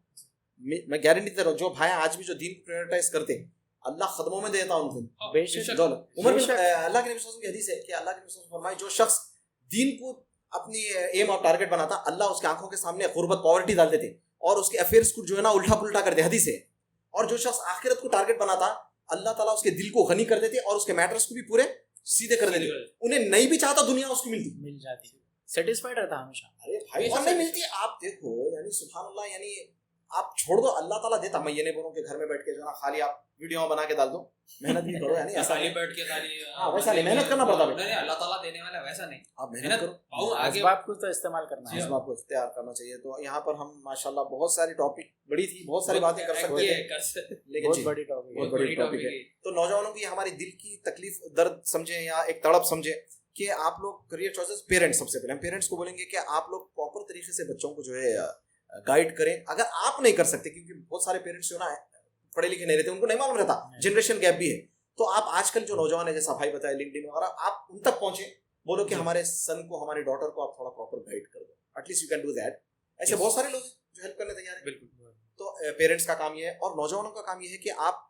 मैं गारंटी दे रहा हूँ, जो भाई आज भी जो दीन प्रायोरिटाइज करते हैं, अल्लाह खदमों में देता है उनको हाँ, बेशक। दौलत। उमर बिन बेशक। अल्लाह के नबी सल्लल्लाहु अलैहि वसल्लम की हदीस है कि अल्लाह के नबी सल्लल्लाहु अलैहि वसल्लम फरमाए, जो शख्स दीन को अपनी एम और टारगेट बनाता, अल्लाह उसके आंखों के सामने गुर्बत पॉवर्टी डाल देते और उसके अफेयर्स को जो है ना उल्टा पुल्टा कर दे। हदीस है। और जो शख्स आखिरत को टारगेट बनाता, अल्लाह ताला उसके दिल को गनी कर देते और उसके मैटर्स को भी पूरे सीधे कर देते। उन्हें नहीं भी चाहता दुनिया उसको मिल जाती, सेटिस्फाइड रहता हमेशा। अरे भाई, और नहीं मिलती। आप देखो, यानी सुभान अल्लाह, यानी आप छोड़ दो, अल्लाह ताला देता। मैं ये नहीं बोलूं कि घर में बैठ के जो ना खाली आप वीडियो बना के डाल दो, मेहनत भी करो, यानी ऐसा खाली नहीं। बैठ के खाली हाँ, वैसा नहीं, मेहनत करना पड़ता है। नहीं, अल्लाह ताला देने वाला वैसा नहीं, आप मेहनत करो, पाऊं आगे असबाब को तो इस्तेमाल करना है। असबाब को इख्तियार करना चाहिए। तो यहाँ पर हम माशाल्लाह बहुत सारी टॉपिक बड़ी थी, बहुत सारी बातें कर सकते ये थे, कर सकते लेकिन बहुत जी, बड़ी टॉपिक बहुत है। बड़ी टॉपिक है। तो नौजवानों की हमारी दिल की तकलीफ, दर्द समझे या एक तड़प समझे कि आप लोग करियर चॉइसेस, पेरेंट्स, सबसे पहले हम पेरेंट्स को बोलेंगे कि आप लोग प्रॉपर तरीके से बच्चों को जो है गाइड करें। अगर आप नहीं कर सकते, क्योंकि बहुत सारे पेरेंट्स जो ना पढ़े लिखे नहीं रहते, उनको नहीं मालूम रहता, जनरेशन गैप भी है, तो आप आजकल जो नौजवान है, जैसा भाई बताया लिंक्डइन वगैरह, आप उन तक पहुंचे, बोलो कि हमारे सन को, हमारी डॉटर को आप थोड़ा प्रॉपर गाइड कर दो, at least you can do that. ऐसे बहुत सारे लोग हैं जो हेल्प करने तैयार है। बिल्कुल। तो पेरेंट्स का काम ये है, और नौजवानों का काम ये है कि आप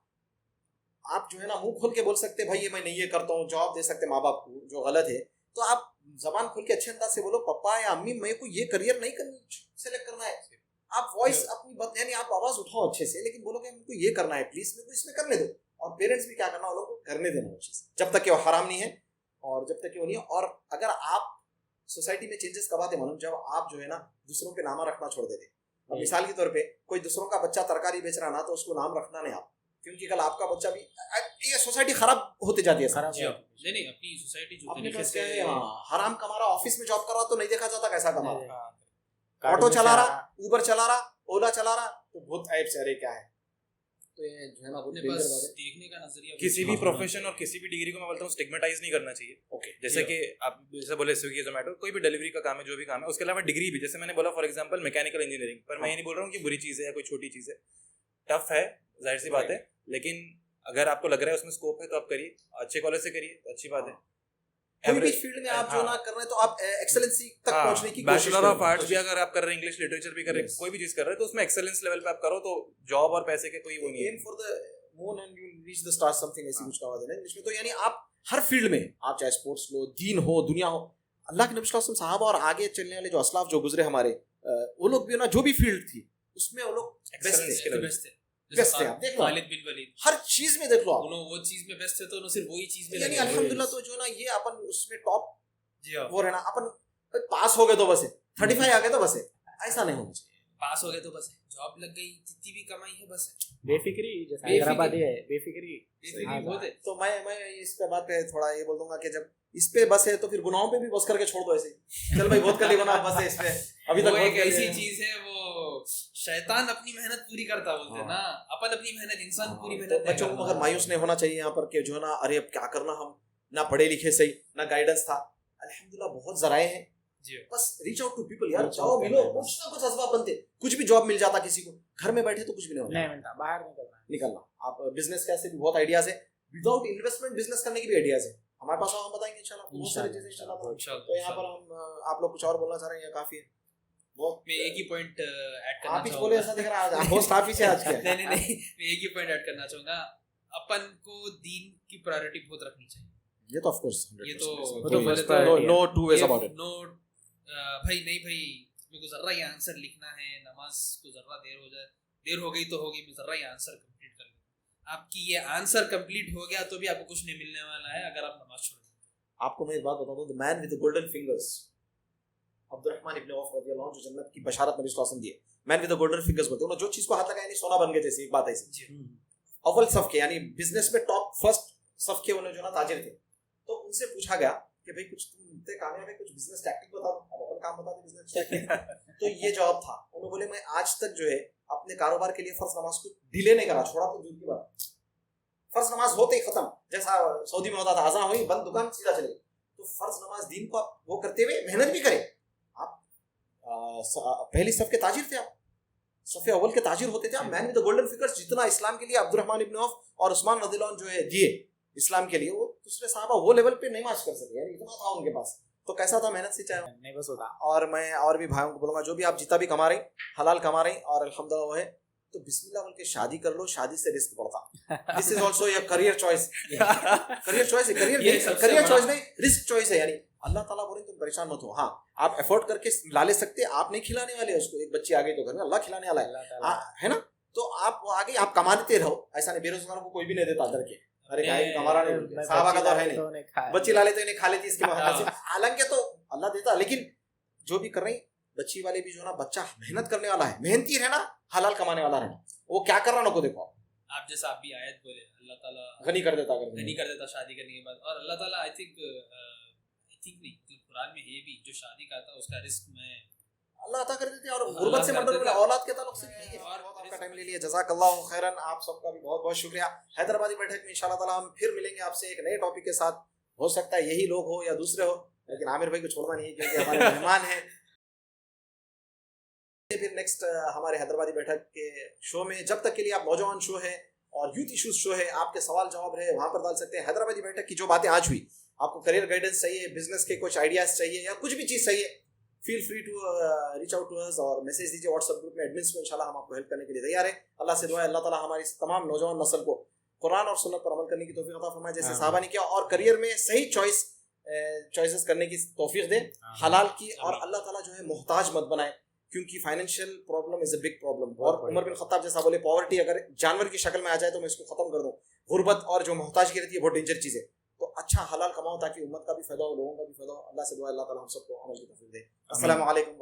जो है ना मुंह खोल के बोल सकते भाई ये मैं नहीं ये करता हूँ, जवाब दे सकते माँ बाप को जो गलत है, तो आप जबान खोल के अच्छे अंदाज से बोलो, पापा या अम्मी मेरे को ये करियर नहीं सेलेक्ट करना है। आप वॉइस अपनी बात, यानी आप आवाज उठाओ अच्छे से, लेकिन बोलो कि हमको ये करना है, प्लीज मेरे को इसमें करने दो। और पेरेंट्स भी क्या करना, वो लोगों को करने देना वो चीज, जब तक कि वो हराम नहीं है और जब तक कि वो नहीं है। और अगर आप सोसाइटी में चेंजेस कब आते मालूम, जब आप जो है ना दूसरों पे नामा रखना छोड़ देते। अब मिसाल के तौर पे कोई दूसरों का बच्चा तरकारी बेच रहा ना, तो उसको नाम रखना नहीं आप, क्योंकि कल आपका बच्चा भी, ये सोसाइटी खराब होती जाती है। खराब जी, है। नहीं अपनी सोसाइटी जो अपने तरीके पास से क्या है, हराम कमा रहा, ऑफिस में जॉब कर रहा तो नहीं देखा जाता कैसा कमा रहा, कार्ड ऑटो में चला से रहा, उबर चला रहा, ओला चला रहा, तो बहुत ऐप से अरे क्या है। तो ये जो है ना बहुत अपने डेंजर पास बात है। देखने का नजरिया किसी भी प्रोफेशन और किसी भी डिग्री को मैं बोलता हूँ स्टिग्मेटाइज नहीं करना चाहिए। ओके, जैसे कि आप जैसे बोले स्विगी जोमेटो, कोई भी डिलीवरी का काम है, जो भी काम है, उसके अलावा डिग्री भी, जैसे मैंने बोला फॉर एग्जांपल मैकेनिकल इंजीनियरिंग, पर मैं ये नहीं बोल रहा हूँ कि बुरी चीज़ है या कोई छोटी चीज़ है, टफ है, जाहिर सी बात है, लेकिन अगर आपको लग रहा है उसमें स्कोप है तो आप करिए, अच्छे कॉलेज से करिए तो अच्छी बात है। कोई भी फील्ड में आप जो ना कर रहे हैं, तो आप एक्सेलेंसी तक पहुंचने की कोशिश बैचलर ऑफ करें। आर्ट्स भी अगर आप कर रहे हैं, इंग्लिश लिटरेचर भी कर रहे हैं, Yes. कोई भी चीज कर रहे हैं, तो उसमें एक्सेलेंस लेवल पे आप करो, तो जॉब और पैसे के कोई वो नहीं एम है। For the moon and you reach the star, something ऐसी कुछ कहा है इंग्लिश में। तो यानी आप हर फील्ड में, आप चाहे स्पोर्ट्स लो, दीन हो, दुनिया हो, अल्लाह के नबी सल्लल्लाहु अलैहि वसल्लम साहब और आगे चलने वाले जो असलाफ जो गुजरे हमारे, वो लोग भी ना जो भी फील्ड थी उसमें वो लोग बेस्ट Excellence के थे, लिए। बेस्ट है। बेस्ट थे। आप देख लो, खालिद बिन वलीद, हर चीज में देख लो आप, उन्होंने वो चीज में बेस्ट है तो उन्होंने सिर्फ वही चीज में यानी लगे हुए हैं। अल्हम्दुलिल्लाह। तो जो ना ये अपन उसमें टॉप जी हाँ, वो रहना, अपन पास हो गए तो बस है, 35 आ गए तो बस है, ऐसा नहीं होना चाहिए। पास हो गए तो बस है, जॉब लग गई, जितनी भी कमाई है बस है, बेफिक्री, जैसे बेफिक्री। हैदराबादी है, बेफिक्री। बेफिक्री हाँ, बहुत है। तो मैं इस पे बात पे थोड़ा ये बोल दूंगा कि जब इस पे बस है तो फिर गुनाहों पे भी बस करके छोड़ दो। ऐसे ही चल भाई बहुत कर लिया गुनाह, बस है इस पे अभी तक वो बहुत एक कर ऐसी लिया। चीज है, वो शैतान अपनी मेहनत पूरी करता बोलते हैं हाँ। ना, अपन अपनी मेहनत, इंसान पूरी तो मेहनत नहीं बच्चों को करता। मगर मायूस नहीं होना चाहिए यहाँ पर कि जो है ना, अरे अब क्या करना, हम ना पढ़े लिखे सही, ना गाइडेंस था। अल्हम्दुलिल्लाह बहुत जराए हैं, जी हाँ। बस रीच आउट टू पीपल यार, Reach जाओ out मिलो, करना है कुछ ना कुछ असबाब बनते, कुछ भी जॉब मिल जाता किसी को। घर में बैठे तो कुछ भी नहीं होता, नहीं मिलता, बाहर निकलना है। निकलना। आप बिजनेस कैसे भी बहुत आइडियाज है, विदाउट इन्वेस्टमेंट बिजनेस करने की भी आइडियाज है हमारे पास, हम बताएंगे इंशाल्लाह बहुत सारी चीजें इंशाल्लाह। इंशाल्लाह। तो यहाँ पर हम आप लोग कुछ और बोलना चाह रहे हैं या काफी है? बहुत मैं एक ही पॉइंट ऐड करना आप ही बोले चाहूंगा। ऐसा दिख रहा है, होस्ट आप ही से आज के। नहीं मैं एक ही पॉइंट ऐड करना चाहूंगा, अपन को दीन की प्रायोरिटी बहुत रखनी चाहिए। ये तो ऑफ कोर्स, ये तो वो तो बोले first तो priority नो टू वेज ये अबाउट इट। नो भाई नहीं भाई, मेरे को जरा ये आंसर लिखना है, नमाज को जरा देर हो गई तो होगी, मैं जरा ये आंसर कंप्लीट कर लूं। आपकी ये आंसर कंप्लीट हो गया तो भी आपको कुछ नहीं मिलने वाला है अगर आप नमाज छोड़ दें। आपको मैं एक बात बताता हूँ, the man with the golden fingers, Abdurrahman ibn Auf रज़ियल्लाहु अन्हु, जो जन्नत की बशारत नबी सल्लल्लाहु अलैहि वसल्लम दी है, man with the golden fingers बोलते हैं। उन्होंने जो चीज को हाथ लगाया नहीं सोना बन गए, जैसे एक बात ऐसी। अव्वल सफ के, यानी बिजनेस में टॉप फर्स्ट सफ के उन्हें जो ना ताजिर थे। तो उनसे पूछा गया कि भाई कुछ तुम इतने कामयाब है, कुछ बिजनेस टैक्टिक बता दो। अब अपन काम बता दो बिजनेस टैक्टिक। तो ये जवाब था। उन्होंने बोले मैं आज तक जो है अपने कारोबार के लिए फर्ज नमाज को डिले नहीं करा, छोड़ा तो दूर की बात, फर्ज नमाज होते ही खत्म। जैसा सऊदी में होता था, अज़ान हुई बंद दुकान सीधा चले। तो फर्ज नमाज दीन को आप वो करते हुए मेहनत भी करें। आप पहली सफ के ताजिर थे, आप सफ़े अव्वल के ताजिर होते थे, आप man with the golden figures. जितना इस्लाम के लिए अब्दुर्रहमान इब्न औफ और उस्मान रज़ियल्लाहु अन्हु जो है दिए इस्लाम के लिए, वो दूसरे साहबा वो लेवल पे नहीं मार्च कर सके, यानी इतना था उनके पास। तो कैसा था मेहनत से चाहे? नहीं बस होता। और मैं और भी भाइयों को बोलूंगा जो भी आप जितना भी कमा रहे हलाल कमा रहे और अल्हम्दुलिल्लाह वो है तो बिस्मिल्लाह बोल के शादी कर लो, शादी से रिस्क पड़ता। This is also your career choice. Career choice है, करियर चॉइस नहीं, रिस्क चॉइस है। यानी अल्लाह ताला बोले तुम परेशान मत हो, हाँ आप एफोर्ड करके ला ले सकते, आप नहीं खिलाने वाले उसको, एक बच्ची आ गई तो घर में अल्लाह खिलाने वाला है, है ना? तो आप वो आगे आप कमाते रहो, ऐसा नहीं बेरोजगारों को कोई भी नहीं देता अंदर के, अरे गाय कमारा नहीं, साहबा का तो है नहीं, बच्ची ला लेते नहीं खा लेती इसके हालांकि तो अल्लाह देता। लेकिन जो भी कर रही बच्ची वाले भी जो ना, बच्चा मेहनत करने वाला है, मेहनती रहना, हलाल कमाने वाला रहना, वो क्या कर रहा ना को देखो आप जैसा आप भी आयत बोले अल्लाह ताला गनी कर देता, गनी कर देता शादी करने के बाद। और अल्लाह ताला आई थिंक नहीं मतलब कुरान में है भी जो शादी करता है उसका रिस्क में अल्लाह अता कर देते हैं। और गुर्बत से मंडल वाले औलाद के ताल्लुक से भी है। और आपका टाइम ले लिया, जज़ाकल्लाहु खैरन, आप सबका भी बहुत बहुत शुक्रिया। हैदराबादी बैठक में इंशाल्लाह ताला हम फिर मिलेंगे आपसे एक नए टॉपिक के साथ। हो सकता है यही लोग हो या दूसरे हो, लेकिन आमिर भाई को छोड़ना नहीं है क्योंकि हमारे मेहमान हैं। फिर नेक्स्ट हमारे हैदराबादी बैठक के शो में, जब तक के लिए आप नौजवान शो है और यूथ इश्यूज शो है, आपके सवाल जवाब है वहां पर डाल सकते हैं। हैदराबादी बैठक की जो बातें आज हुई, आपको करियर गाइडेंस चाहिए, बिजनेस के कुछ आइडियाज चाहिए या कुछ भी चीज़ चाहिए, feel free to reach out to us और मैसेज दीजिए व्हाट्सएप ग्रुप में, एडमिन्स को इंशाल्लाह हम आपको हेल्प करने के लिए तैयार है। अल्लाह से दुआ है अल्लाह ताला हमारी तमाम नौजवान नस्ल को कुरान और सुन्नत पर अमल करने की तौफीक अता फरमाए जैसे साहबा ने किया, और करियर में सही चॉइसेस करने की तौफीक दे हलाल की, और अल्लाह ताला जो है मोहताज मत बनाए, क्योंकि financial problem is a big problem. और उमर बिन खत्ताब जैसा बोले, पॉवर्टी अगर जानवर की शक्ल में आ जाए तो मैं इसको खत्म कर दूं, गुर्बत और जो मोहताज की रहती है बहुत डेंजर चीज़ है। तो अच्छा हलाल कमाओ ताकि उम्मत का भी फायदा हो, लोगों का भी फायदा हो। अल्लाह से दुआ अल्लाह ताला हम सबको अमल की तौफीक दे। अस्सलाम वालेकुम।